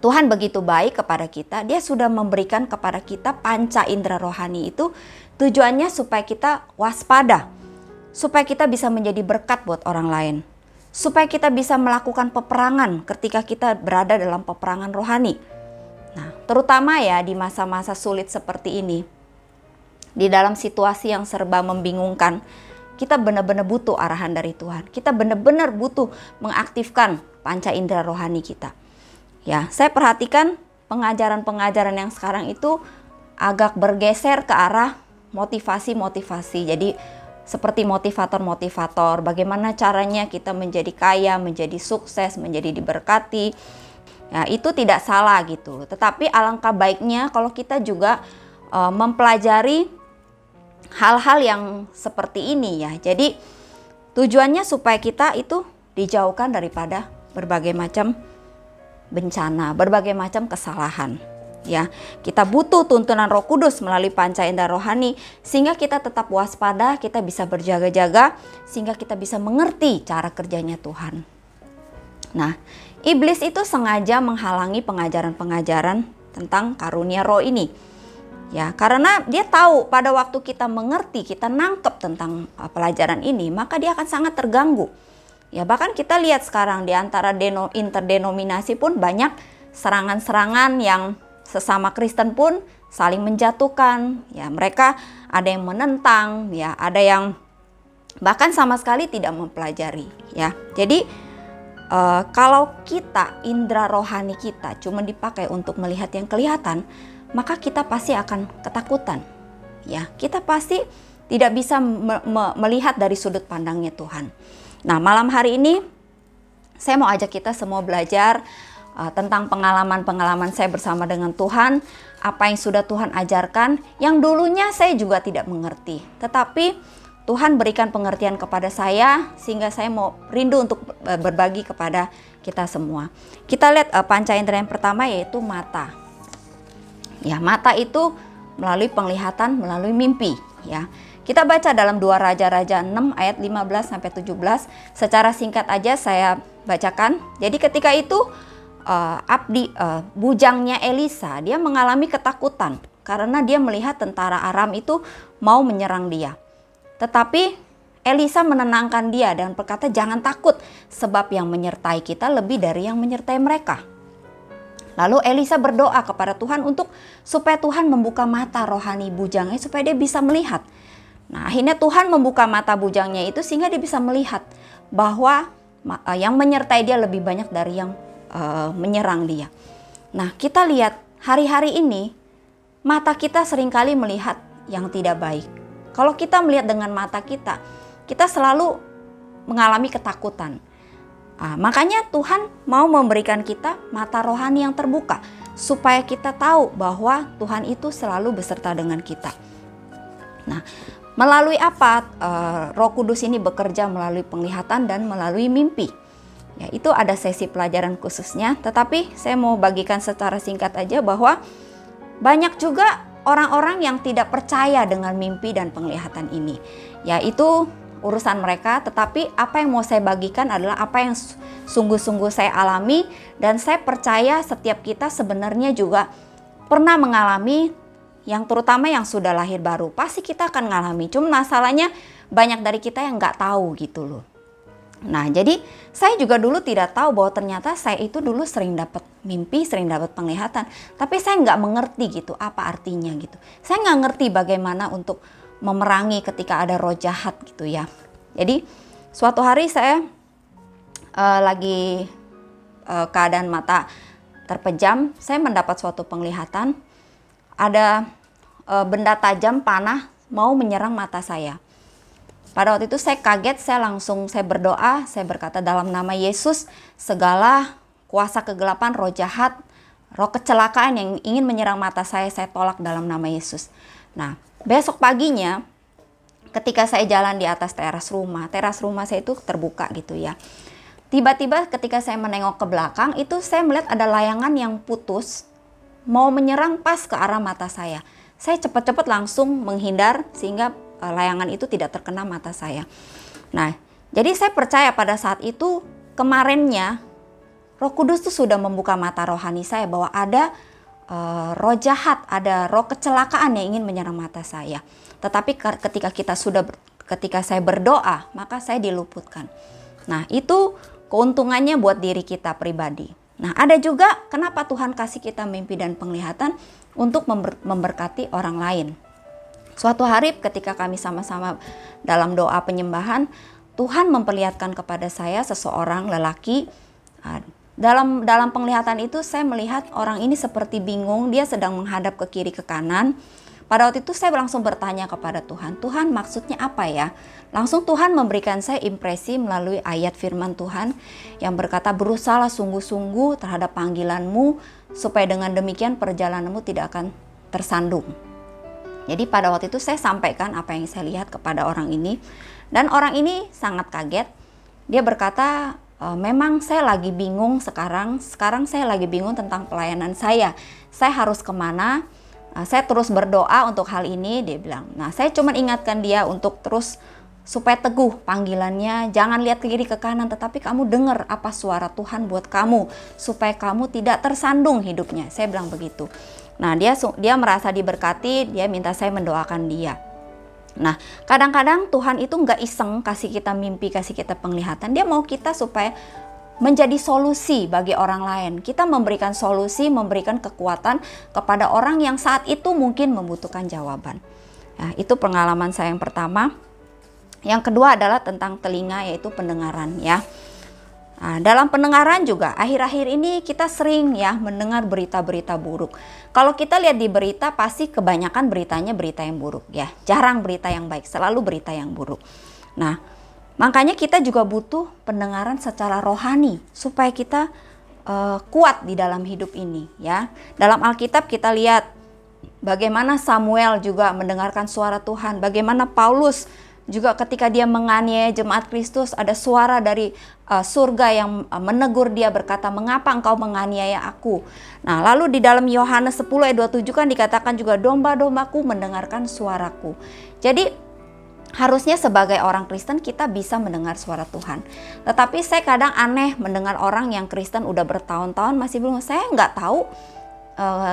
Tuhan begitu baik kepada kita. Dia sudah memberikan kepada kita panca indera rohani itu tujuannya supaya kita waspada, supaya kita bisa menjadi berkat buat orang lain, supaya kita bisa melakukan peperangan ketika kita berada dalam peperangan rohani. Nah, terutama ya di masa-masa sulit seperti ini, di dalam situasi yang serba membingungkan, kita benar-benar butuh arahan dari Tuhan. Kita benar-benar butuh mengaktifkan panca indera rohani kita. Ya, saya perhatikan pengajaran-pengajaran yang sekarang itu agak bergeser ke arah motivasi-motivasi. Jadi seperti motivator-motivator, bagaimana caranya kita menjadi kaya, menjadi sukses, menjadi diberkati. Ya, itu tidak salah gitu. Tetapi alangkah baiknya kalau kita juga mempelajari hal-hal yang seperti ini ya. Jadi tujuannya supaya kita itu dijauhkan daripada berbagai macam bencana, berbagai macam kesalahan. Ya, kita butuh tuntunan Roh Kudus melalui panca indera rohani sehingga kita tetap waspada, kita bisa berjaga-jaga, sehingga kita bisa mengerti cara kerjanya Tuhan. Nah, iblis itu sengaja menghalangi pengajaran-pengajaran tentang karunia roh ini. Ya, karena dia tahu pada waktu kita mengerti, kita nangkep tentang pelajaran ini, maka dia akan sangat terganggu. Ya, bahkan kita lihat sekarang di antara interdenominasi pun banyak serangan-serangan yang sesama Kristen pun saling menjatuhkan. Ya, mereka ada yang menentang, ya, ada yang bahkan sama sekali tidak mempelajari. Ya, jadi kalau kita indera rohani kita cuma dipakai untuk melihat yang kelihatan, maka kita pasti akan ketakutan. Ya, kita pasti tidak bisa melihat dari sudut pandangnya Tuhan. Nah, malam hari ini saya mau ajak kita semua belajar tentang pengalaman-pengalaman saya bersama dengan Tuhan, apa yang sudah Tuhan ajarkan, yang dulunya saya juga tidak mengerti. Tetapi Tuhan berikan pengertian kepada saya sehingga saya mau rindu untuk berbagi kepada kita semua. Kita lihat panca indera yang pertama yaitu mata. Ya, mata itu melalui penglihatan, melalui mimpi. Ya, kita baca dalam 2 Raja-Raja 6 ayat 15 sampai 17. Secara singkat aja saya bacakan. Jadi ketika itu bujangnya Elisa, dia mengalami ketakutan karena dia melihat tentara Aram itu mau menyerang dia. Tetapi Elisa menenangkan dia dan berkata, jangan takut sebab yang menyertai kita lebih dari yang menyertai mereka. Lalu Elisa berdoa kepada Tuhan supaya Tuhan membuka mata rohani bujangnya supaya dia bisa melihat. Nah, akhirnya Tuhan membuka mata bujangnya itu sehingga dia bisa melihat bahwa yang menyertai dia lebih banyak dari yang menyerang dia. Nah, kita lihat hari-hari ini mata kita seringkali melihat yang tidak baik. Kalau kita melihat dengan mata kita selalu mengalami ketakutan. Makanya Tuhan mau memberikan kita mata rohani yang terbuka supaya kita tahu bahwa Tuhan itu selalu beserta dengan kita. Nah, melalui apa Roh Kudus ini bekerja? Melalui penglihatan dan melalui mimpi. Ya, itu ada sesi pelajaran khususnya, tetapi saya mau bagikan secara singkat aja bahwa banyak juga orang-orang yang tidak percaya dengan mimpi dan penglihatan ini. Ya, itu urusan mereka, tetapi apa yang mau saya bagikan adalah apa yang sungguh-sungguh saya alami, dan saya percaya setiap kita sebenarnya juga pernah mengalami, yang terutama yang sudah lahir baru, pasti kita akan mengalami. Cuma masalahnya banyak dari kita yang nggak tahu gitu loh. Nah, jadi saya juga dulu tidak tahu bahwa ternyata saya itu dulu sering dapat mimpi, sering dapat penglihatan, tapi saya nggak mengerti gitu apa artinya gitu. Saya nggak ngerti bagaimana untuk memerangi ketika ada roh jahat gitu ya. Jadi suatu hari saya lagi keadaan mata terpejam, saya mendapat suatu penglihatan ada benda tajam panah mau menyerang mata saya. Pada waktu itu saya kaget, saya berdoa, saya berkata dalam nama Yesus, segala kuasa kegelapan, roh jahat, roh kecelakaan yang ingin menyerang mata saya tolak dalam nama Yesus. Nah, besok paginya ketika saya jalan di atas teras rumah saya itu terbuka gitu ya. Tiba-tiba ketika saya menengok ke belakang itu saya melihat ada layangan yang putus mau menyerang pas ke arah mata saya. Saya cepat-cepat langsung menghindar sehingga layangan itu tidak terkena mata saya. Nah, jadi saya percaya pada saat itu kemarinnya Roh Kudus tuh sudah membuka mata rohani saya bahwa ada roh jahat, ada roh kecelakaan yang ingin menyerang mata saya. Tetapi ketika saya berdoa, maka saya diluputkan. Nah, itu keuntungannya buat diri kita pribadi. Nah, ada juga kenapa Tuhan kasih kita mimpi dan penglihatan untuk memberkati orang lain. Suatu hari ketika kami sama-sama dalam doa penyembahan, Tuhan memperlihatkan kepada saya seseorang lelaki. Dalam penglihatan itu saya melihat orang ini seperti bingung, dia sedang menghadap ke kiri ke kanan. Pada waktu itu saya langsung bertanya kepada Tuhan, Tuhan maksudnya apa ya? Langsung Tuhan memberikan saya impresi melalui ayat firman Tuhan yang berkata, berusahalah sungguh-sungguh terhadap panggilanmu supaya dengan demikian perjalananmu tidak akan tersandung. Jadi pada waktu itu saya sampaikan apa yang saya lihat kepada orang ini, dan orang ini sangat kaget. Dia berkata, memang saya lagi bingung sekarang saya lagi bingung tentang pelayanan saya harus kemana. Saya terus berdoa untuk hal ini, dia bilang. Nah, saya cuma ingatkan dia untuk terus supaya teguh panggilannya, jangan lihat ke kiri ke kanan, tetapi kamu dengar apa suara Tuhan buat kamu supaya kamu tidak tersandung hidupnya. Saya bilang begitu. Nah, dia merasa diberkati, dia minta saya mendoakan dia. Nah, kadang-kadang Tuhan itu nggak iseng kasih kita mimpi, kasih kita penglihatan. Dia mau kita supaya menjadi solusi bagi orang lain. Kita memberikan solusi, memberikan kekuatan kepada orang yang saat itu mungkin membutuhkan jawaban. Nah, itu pengalaman saya yang pertama. Yang kedua adalah tentang telinga, yaitu pendengaran ya. Nah, dalam pendengaran juga akhir-akhir ini kita sering ya mendengar berita-berita buruk. Kalau kita lihat di berita pasti kebanyakan beritanya berita yang buruk ya. Jarang berita yang baik, selalu berita yang buruk. Nah, makanya kita juga butuh pendengaran secara rohani supaya kita kuat di dalam hidup ini ya. Dalam Alkitab kita lihat bagaimana Samuel juga mendengarkan suara Tuhan, bagaimana Paulus juga ketika dia menganiaya jemaat Kristus, ada suara dari surga yang menegur dia berkata, mengapa engkau menganiaya aku? Nah, lalu di dalam Yohanes 10 ayat 27 kan dikatakan juga, domba-dombaku mendengarkan suaraku. Jadi harusnya sebagai orang Kristen kita bisa mendengar suara Tuhan. Tetapi saya kadang aneh mendengar orang yang Kristen udah bertahun-tahun masih belum, saya nggak tahu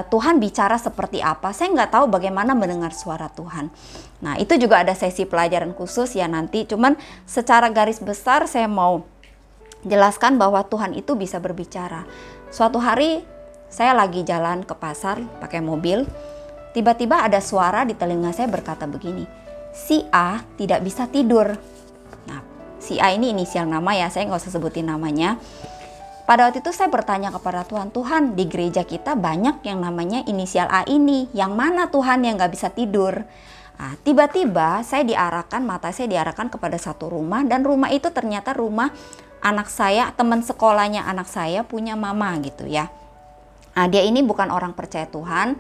Tuhan bicara seperti apa. Saya nggak tahu bagaimana mendengar suara Tuhan. Nah, itu juga ada sesi pelajaran khusus ya nanti. Cuman secara garis besar saya mau jelaskan bahwa Tuhan itu bisa berbicara. Suatu hari saya lagi jalan ke pasar pakai mobil. Tiba-tiba ada suara di telinga saya berkata begini, si A tidak bisa tidur. Nah, si A ini inisial nama ya, saya nggak usah sebutin namanya. Pada waktu itu saya bertanya kepada Tuhan, Tuhan di gereja kita banyak yang namanya inisial A ini, yang mana Tuhan yang nggak bisa tidur? Nah, tiba-tiba mata saya diarahkan kepada satu rumah, dan rumah itu ternyata rumah anak saya, teman sekolahnya anak saya punya mama gitu ya. Nah, dia ini bukan orang percaya Tuhan.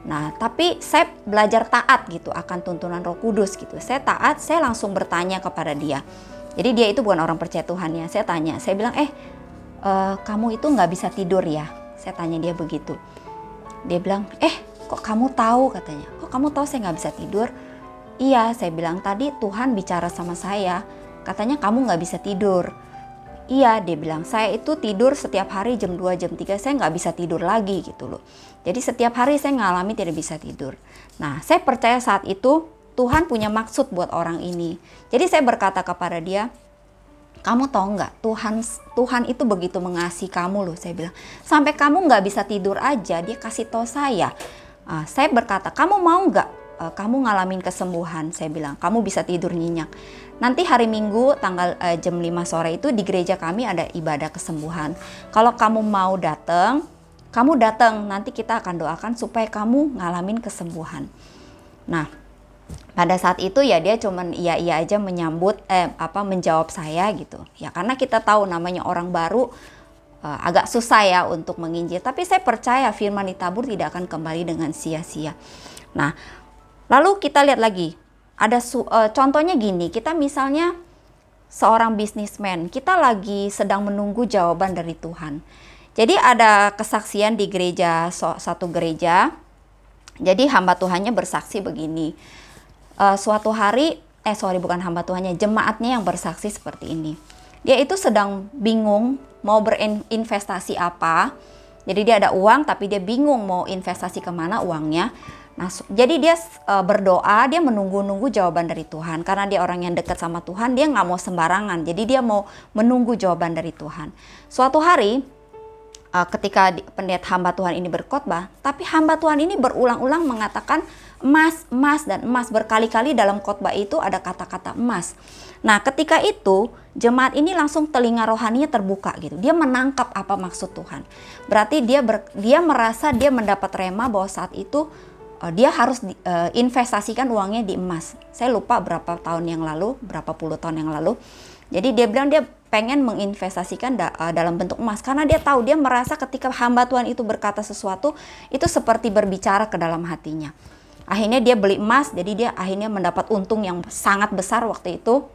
Nah, tapi saya belajar taat gitu akan tuntunan Roh Kudus gitu. Saya taat, saya langsung bertanya kepada dia. Jadi dia itu bukan orang percaya Tuhan ya. Saya tanya, saya bilang, kamu itu nggak bisa tidur ya? Saya tanya dia begitu. Dia bilang, kok kamu tahu katanya? Kok kamu tahu saya nggak bisa tidur? Iya, saya bilang tadi Tuhan bicara sama saya. Katanya kamu nggak bisa tidur. Iya, dia bilang saya itu tidur setiap hari jam 2, jam 3 saya nggak bisa tidur lagi gitu loh. Jadi setiap hari saya ngalami tidak bisa tidur. Nah, saya percaya saat itu Tuhan punya maksud buat orang ini. Jadi saya berkata kepada dia, kamu tahu nggak, Tuhan itu begitu mengasihi kamu loh, saya bilang. Sampai kamu nggak bisa tidur aja, dia kasih tahu saya. Saya berkata, kamu mau nggak kamu ngalamin kesembuhan? Saya bilang, kamu bisa tidur nyenyak. Nanti hari Minggu tanggal jam 5 sore itu di gereja kami ada ibadah kesembuhan. Kalau kamu mau datang, kamu datang. Nanti kita akan doakan supaya kamu ngalamin kesembuhan. Nah, pada saat itu ya dia cuman iya aja menjawab saya gitu. Ya karena kita tahu namanya orang baru agak susah ya untuk menginjil. Tapi saya percaya firman ditabur tidak akan kembali dengan sia-sia. Nah, lalu kita lihat lagi. Ada contohnya gini, kita misalnya seorang bisnismen, kita lagi sedang menunggu jawaban dari Tuhan. Jadi ada kesaksian di gereja, satu gereja. Jadi hamba Tuhannya bersaksi begini. Suatu hari, bukan hamba Tuhannya, jemaatnya yang bersaksi seperti ini. Dia itu sedang bingung mau berinvestasi apa. Jadi dia ada uang tapi dia bingung mau investasi kemana uangnya. Nah, jadi dia berdoa, dia menunggu-nunggu jawaban dari Tuhan. Karena dia orang yang dekat sama Tuhan, dia nggak mau sembarangan. Jadi dia mau menunggu jawaban dari Tuhan. Suatu hari, ketika pendeta hamba Tuhan ini berkhotbah, tapi hamba Tuhan ini berulang-ulang mengatakan emas, emas, dan emas. Berkali-kali dalam khotbah itu ada kata-kata emas. Nah, ketika itu jemaat ini langsung telinga rohaninya terbuka gitu. Dia menangkap apa maksud Tuhan. Berarti dia merasa dia mendapat rema bahwa saat itu dia harus investasikan uangnya di emas. Saya lupa berapa tahun yang lalu, berapa puluh tahun yang lalu. Jadi dia bilang dia pengen menginvestasikan dalam bentuk emas. Karena dia tahu, dia merasa ketika hamba Tuhan itu berkata sesuatu, itu seperti berbicara ke dalam hatinya. Akhirnya dia beli emas, jadi dia akhirnya mendapat untung yang sangat besar waktu itu.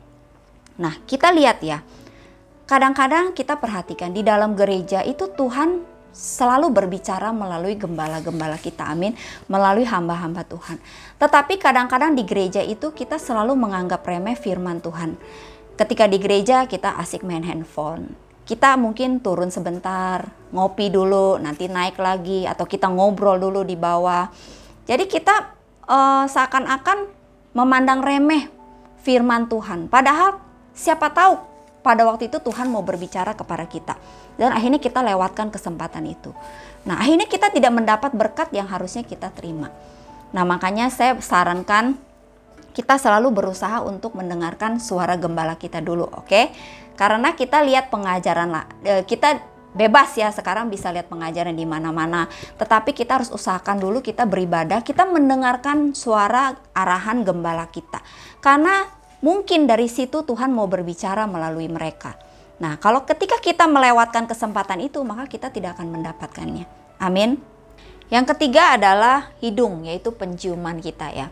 Nah, kita lihat ya, kadang-kadang kita perhatikan di dalam gereja itu Tuhan selalu berbicara melalui gembala-gembala kita, amin, melalui hamba-hamba Tuhan. Tetapi kadang-kadang di gereja itu kita selalu menganggap remeh firman Tuhan. Ketika di gereja kita asik main handphone. Kita mungkin turun sebentar, ngopi dulu, nanti naik lagi, atau kita ngobrol dulu di bawah. Jadi kita seakan-akan memandang remeh firman Tuhan. Padahal siapa tahu pada waktu itu Tuhan mau berbicara kepada kita. Dan akhirnya kita lewatkan kesempatan itu. Nah, akhirnya kita tidak mendapat berkat yang harusnya kita terima. Nah, makanya saya sarankan kita selalu berusaha untuk mendengarkan suara gembala kita dulu, oke? Karena kita lihat pengajaran lah, kita bebas ya sekarang bisa lihat pengajaran di mana-mana. Tetapi kita harus usahakan dulu kita beribadah, kita mendengarkan suara arahan gembala kita. Karena mungkin dari situ Tuhan mau berbicara melalui mereka. Nah, kalau ketika kita melewatkan kesempatan itu, maka kita tidak akan mendapatkannya. Amin. Yang ketiga adalah hidung, yaitu penciuman kita ya.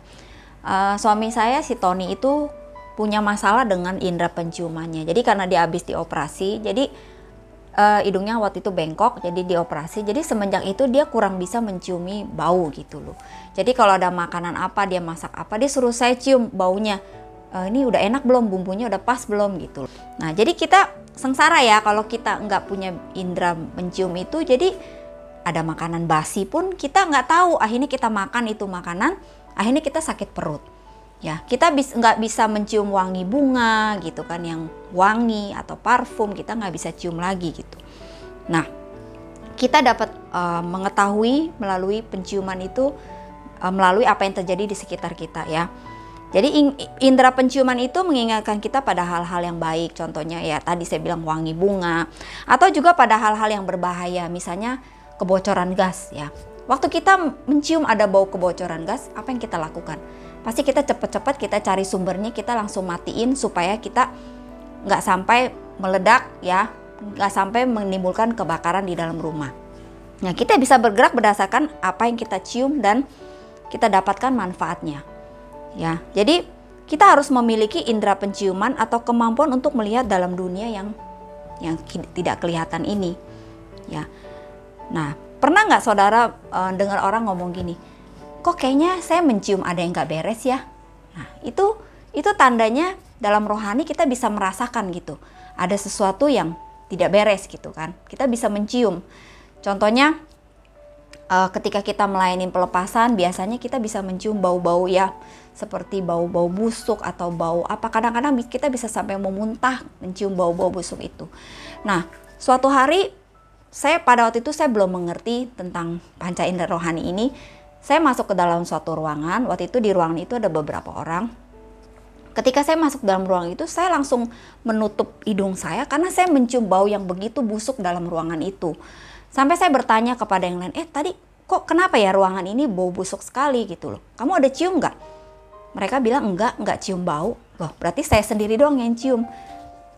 Suami saya si Tony itu punya masalah dengan indera penciumannya. Jadi karena dia habis dioperasi, jadi hidungnya waktu itu bengkok, jadi dioperasi. Jadi semenjak itu dia kurang bisa menciumi bau gitu loh. Jadi kalau ada makanan apa, dia masak apa, dia suruh saya cium baunya. Ini udah enak belum, bumbunya udah pas belum gitu. Nah, jadi kita sengsara ya kalau kita nggak punya indera mencium itu. Jadi ada makanan basi pun kita nggak tahu. Akhirnya kita makan itu makanan, akhirnya kita sakit perut. Ya, kita nggak bisa mencium wangi bunga gitu kan, yang wangi atau parfum kita nggak bisa cium lagi gitu. Nah, kita dapat mengetahui melalui penciuman itu melalui apa yang terjadi di sekitar kita ya. Jadi indera penciuman itu mengingatkan kita pada hal-hal yang baik. Contohnya ya tadi saya bilang wangi bunga. Atau juga pada hal-hal yang berbahaya. Misalnya kebocoran gas ya. Waktu kita mencium ada bau kebocoran gas, apa yang kita lakukan? Pasti kita cepat-cepat kita cari sumbernya, kita langsung matiin supaya kita nggak sampai meledak ya. Nggak sampai menimbulkan kebakaran di dalam rumah. Nah, kita bisa bergerak berdasarkan apa yang kita cium dan kita dapatkan manfaatnya. Ya, jadi kita harus memiliki indera penciuman atau kemampuan untuk melihat dalam dunia yang tidak kelihatan ini. Ya, nah pernah nggak saudara dengar orang ngomong gini, kok kayaknya saya mencium ada yang nggak beres ya? Nah itu tandanya dalam rohani kita bisa merasakan gitu, ada sesuatu yang tidak beres gitu kan. Kita bisa mencium. Contohnya ketika kita melayani pelepasan, biasanya kita bisa mencium bau-bau ya, seperti bau-bau busuk atau bau apa. Kadang-kadang kita bisa sampai memuntah mencium bau-bau busuk itu. Nah, suatu hari pada waktu itu saya belum mengerti tentang panca indera rohani ini. Saya masuk ke dalam suatu ruangan. Waktu itu di ruangan itu ada beberapa orang. Ketika saya masuk dalam ruangan itu, saya langsung menutup hidung saya karena saya mencium bau yang begitu busuk dalam ruangan itu. Sampai saya bertanya kepada yang lain, tadi kok kenapa ya ruangan ini bau busuk sekali gitu loh. Kamu ada cium nggak? Mereka bilang enggak cium bau. Loh, berarti saya sendiri doang yang cium.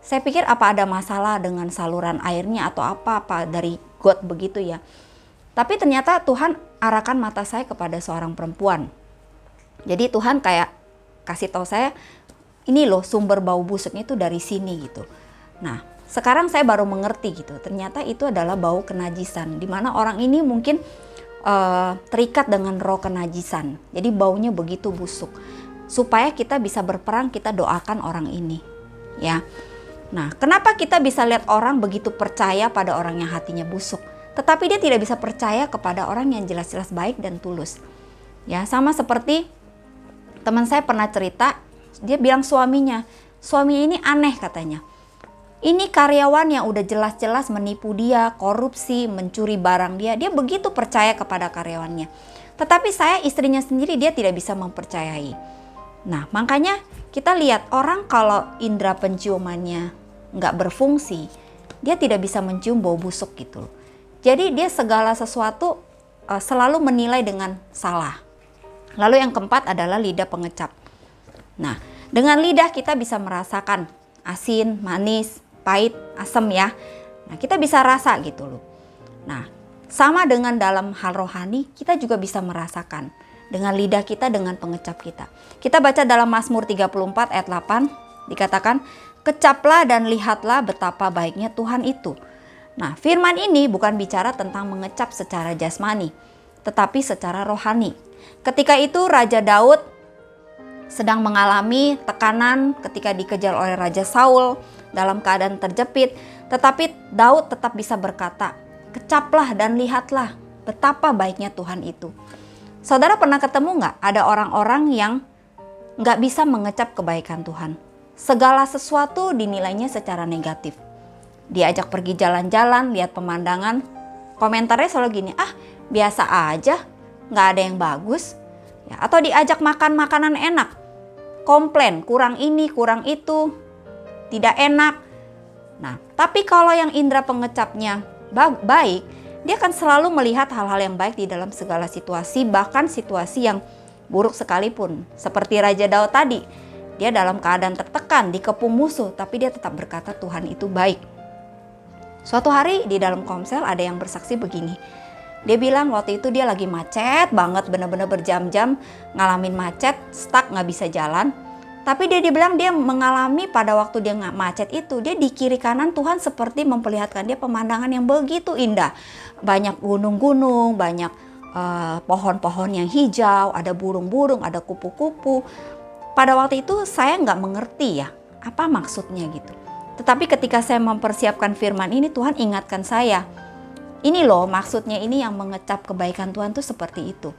Saya pikir apa ada masalah dengan saluran airnya atau apa dari got begitu ya. Tapi ternyata Tuhan arahkan mata saya kepada seorang perempuan. Jadi Tuhan kayak kasih tahu saya, ini loh sumber bau busuknya itu dari sini gitu. Nah, sekarang saya baru mengerti gitu. Ternyata itu adalah bau kenajisan. Dimana orang ini mungkin terikat dengan roh kenajisan. Jadi baunya begitu busuk. Supaya kita bisa berperang, kita doakan orang ini. Ya. Nah, kenapa kita bisa lihat orang begitu percaya pada orang yang hatinya busuk, tetapi dia tidak bisa percaya kepada orang yang jelas-jelas baik dan tulus. Ya, sama seperti teman saya pernah cerita, dia bilang suaminya ini aneh katanya. Ini karyawan yang udah jelas-jelas menipu dia, korupsi, mencuri barang dia begitu percaya kepada karyawannya. Tetapi saya istrinya sendiri dia tidak bisa mempercayai. Nah, makanya kita lihat orang kalau indera penciumannya nggak berfungsi, dia tidak bisa mencium bau busuk gitu. Jadi dia segala sesuatu selalu menilai dengan salah. Lalu yang keempat adalah lidah pengecap. Nah, dengan lidah kita bisa merasakan asin, manis, pahit, asam ya. Nah, kita bisa rasa gitu loh. Nah, sama dengan dalam hal rohani, kita juga bisa merasakan dengan lidah kita, dengan pengecap kita. Kita baca dalam Mazmur 34 ayat 8, dikatakan, kecaplah dan lihatlah betapa baiknya Tuhan itu. Nah, firman ini bukan bicara tentang mengecap secara jasmani, tetapi secara rohani. Ketika itu Raja Daud sedang mengalami tekanan ketika dikejar oleh Raja Saul dalam keadaan terjepit, tetapi Daud tetap bisa berkata, kecaplah dan lihatlah betapa baiknya Tuhan itu. Saudara pernah ketemu nggak ada orang-orang yang nggak bisa mengecap kebaikan Tuhan? Segala sesuatu dinilainya secara negatif. Diajak pergi jalan-jalan, lihat pemandangan, komentarnya selalu gini, biasa aja, nggak ada yang bagus. Ya, atau diajak makan makanan enak, komplain, kurang ini, kurang itu, tidak enak. Nah, tapi kalau yang indera pengecapnya baik, dia akan selalu melihat hal-hal yang baik di dalam segala situasi, bahkan situasi yang buruk sekalipun. Seperti Raja Daud tadi, dia dalam keadaan tertekan, dikepung musuh, tapi dia tetap berkata Tuhan itu baik. Suatu hari di dalam komsel ada yang bersaksi begini. Dia bilang waktu itu dia lagi macet banget, benar-benar berjam-jam ngalamin macet, stuck nggak bisa jalan. Tapi dia bilang dia mengalami pada waktu dia nggak macet itu, dia di kiri kanan Tuhan seperti memperlihatkan dia pemandangan yang begitu indah. Banyak gunung-gunung, banyak pohon-pohon yang hijau, ada burung-burung, ada kupu-kupu. Pada waktu itu saya nggak mengerti ya, apa maksudnya gitu. Tetapi ketika saya mempersiapkan firman ini, Tuhan ingatkan saya, ini loh maksudnya, ini yang mengecap kebaikan Tuhan tuh seperti itu.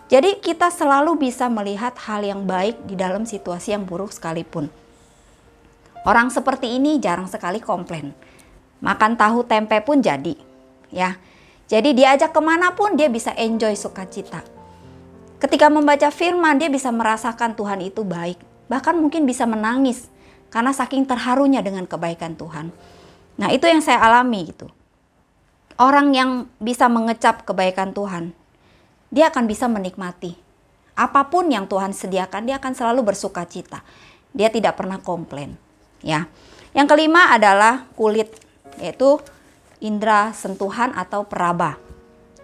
Jadi kita selalu bisa melihat hal yang baik di dalam situasi yang buruk sekalipun. Orang seperti ini jarang sekali komplain. Makan tahu tempe pun jadi. Ya, jadi diajak kemanapun dia bisa enjoy sukacita. Ketika membaca firman, dia bisa merasakan Tuhan itu baik. Bahkan mungkin bisa menangis karena saking terharunya dengan kebaikan Tuhan. Nah, itu yang saya alami gitu. Orang yang bisa mengecap kebaikan Tuhan, dia akan bisa menikmati. Apapun yang Tuhan sediakan, dia akan selalu bersuka cita. Dia tidak pernah komplain. Ya. Yang kelima adalah kulit, yaitu indera sentuhan atau peraba.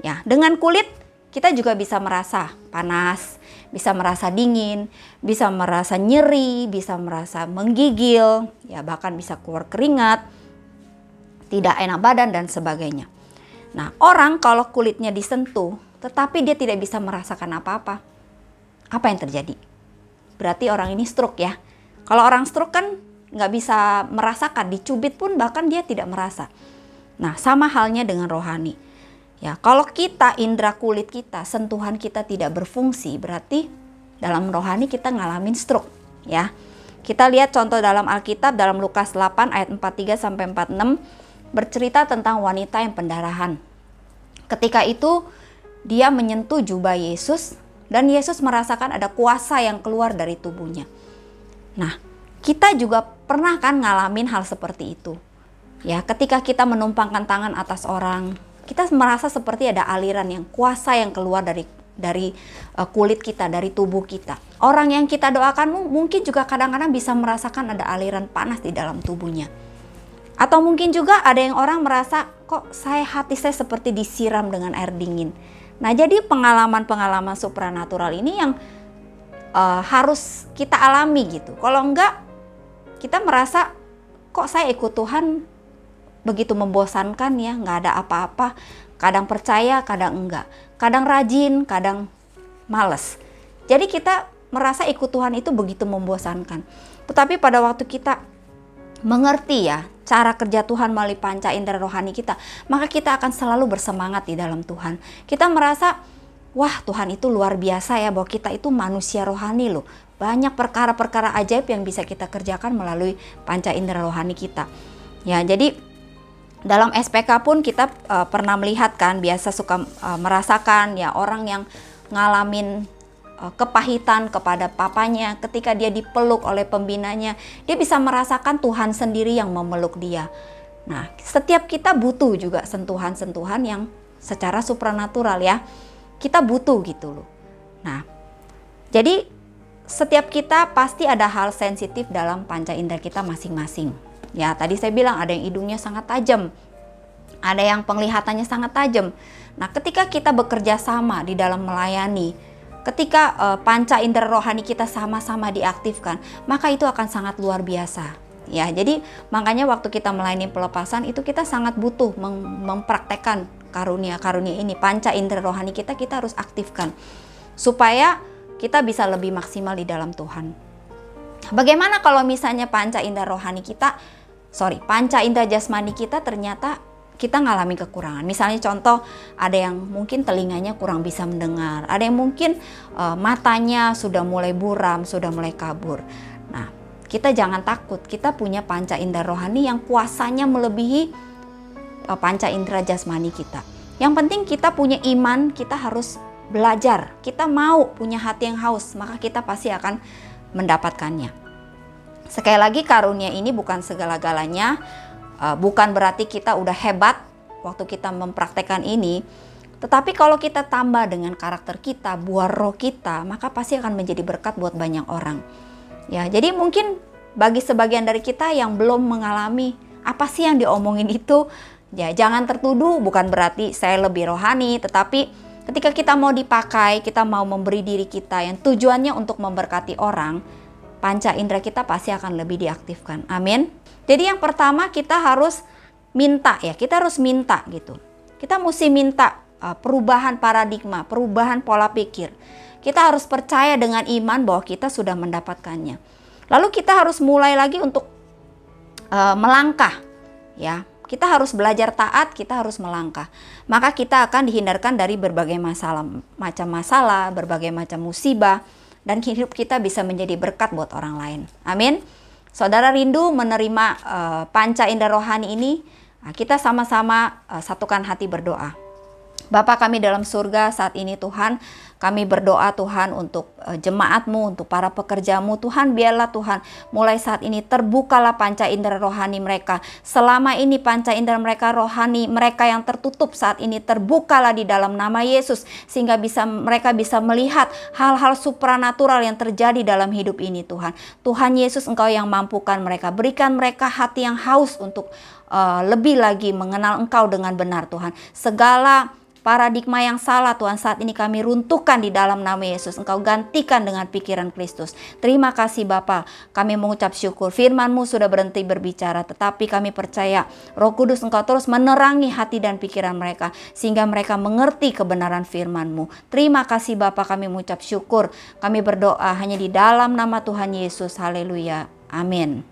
Ya, dengan kulit kita juga bisa merasa panas, bisa merasa dingin, bisa merasa nyeri, bisa merasa menggigil, ya bahkan bisa keluar keringat, tidak enak badan dan sebagainya. Nah, orang kalau kulitnya disentuh, tetapi dia tidak bisa merasakan apa-apa, apa yang terjadi? Berarti orang ini stroke ya. Kalau orang stroke kan nggak bisa merasakan, dicubit pun bahkan dia tidak merasa. Nah, sama halnya dengan rohani. Ya, kalau kita indera kulit kita, sentuhan kita tidak berfungsi, berarti dalam rohani kita ngalamin stroke, ya. Kita lihat contoh dalam Alkitab dalam Lukas 8 ayat 43 sampai 46 bercerita tentang wanita yang pendarahan. Ketika itu dia menyentuh jubah Yesus dan Yesus merasakan ada kuasa yang keluar dari tubuhnya. Nah, kita juga pernah kan ngalamin hal seperti itu. Ya, ketika kita menumpangkan tangan atas orang, kita merasa seperti ada aliran yang kuasa yang keluar dari kulit kita, dari tubuh kita. Orang yang kita doakan mungkin juga kadang-kadang bisa merasakan ada aliran panas di dalam tubuhnya. Atau mungkin juga ada yang orang merasa, kok hati saya seperti disiram dengan air dingin. Nah, jadi pengalaman-pengalaman supranatural ini yang harus kita alami gitu. Kalau enggak, kita merasa kok saya ikut Tuhan begitu membosankan ya, nggak ada apa-apa. Kadang percaya, kadang enggak. Kadang rajin, kadang males. Jadi kita merasa ikut Tuhan itu begitu membosankan. Tetapi pada waktu kita mengerti ya cara kerja Tuhan melalui panca indera rohani kita, maka kita akan selalu bersemangat di dalam Tuhan. Kita merasa, wah Tuhan itu luar biasa ya, bahwa kita itu manusia rohani loh. Banyak perkara-perkara ajaib yang bisa kita kerjakan melalui panca indera rohani kita. Ya, jadi dalam SPK pun kita pernah melihat kan, biasa suka merasakan ya orang yang ngalamin kepahitan kepada papanya ketika dia dipeluk oleh pembinanya, dia bisa merasakan Tuhan sendiri yang memeluk dia. Nah, setiap kita butuh juga sentuhan-sentuhan yang secara supranatural ya. Kita butuh gitu loh. Nah, jadi setiap kita pasti ada hal sensitif dalam panca indera kita masing-masing. Ya, tadi saya bilang ada yang hidungnya sangat tajam, ada yang penglihatannya sangat tajam. Nah, ketika kita bekerja sama di dalam melayani, ketika panca indera rohani kita sama-sama diaktifkan, maka itu akan sangat luar biasa. Ya, jadi makanya waktu kita melayani pelepasan itu kita sangat butuh mempraktekkan karunia-karunia ini. Panca indera rohani kita harus aktifkan supaya kita bisa lebih maksimal di dalam Tuhan. Bagaimana kalau misalnya panca indera rohani kita, panca indera jasmani kita ternyata kita ngalami kekurangan. Misalnya contoh, ada yang mungkin telinganya kurang bisa mendengar, ada yang mungkin matanya sudah mulai buram, sudah mulai kabur. Nah, kita jangan takut, kita punya panca indera rohani yang kuasanya melebihi panca indera jasmani kita. Yang penting kita punya iman, kita harus belajar, kita mau punya hati yang haus, maka kita pasti akan mendapatkannya. Sekali lagi, karunia ini bukan segala-galanya, bukan berarti kita udah hebat waktu kita mempraktekkan ini. Tetapi kalau kita tambah dengan karakter kita, buah roh kita, maka pasti akan menjadi berkat buat banyak orang. Ya, jadi mungkin bagi sebagian dari kita yang belum mengalami apa sih yang diomongin itu, ya jangan tertuduh, bukan berarti saya lebih rohani, tetapi ketika kita mau dipakai, kita mau memberi diri kita yang tujuannya untuk memberkati orang, panca indera kita pasti akan lebih diaktifkan. Amin. Jadi yang pertama kita harus minta ya, kita harus minta gitu. Kita mesti minta perubahan paradigma, perubahan pola pikir. Kita harus percaya dengan iman bahwa kita sudah mendapatkannya. Lalu kita harus mulai lagi untuk melangkah ya. Kita harus belajar taat, kita harus melangkah. Maka kita akan dihindarkan dari berbagai masalah, berbagai macam musibah, dan hidup kita bisa menjadi berkat buat orang lain. Amin. Saudara rindu menerima panca indera rohani ini? Kita sama-sama satukan hati berdoa. Bapa kami dalam surga, saat ini Tuhan, kami berdoa Tuhan untuk jemaat-Mu, untuk para pekerja-Mu. Tuhan, biarlah Tuhan mulai saat ini terbukalah panca indera rohani mereka. Selama ini panca indera mereka rohani, mereka yang tertutup saat ini terbukalah di dalam nama Yesus. Sehingga mereka bisa melihat hal-hal supranatural yang terjadi dalam hidup ini Tuhan. Tuhan Yesus, Engkau yang mampukan mereka. Berikan mereka hati yang haus untuk lebih lagi mengenal Engkau dengan benar Tuhan. Segala paradigma yang salah Tuhan saat ini kami runtuhkan di dalam nama Yesus. Engkau gantikan dengan pikiran Kristus. Terima kasih Bapa, kami mengucap syukur. Firman-Mu sudah berhenti berbicara, tetapi kami percaya Roh Kudus Engkau terus menerangi hati dan pikiran mereka, sehingga mereka mengerti kebenaran firman-Mu. Terima kasih Bapa, kami mengucap syukur. Kami berdoa hanya di dalam nama Tuhan Yesus. Haleluya. Amin.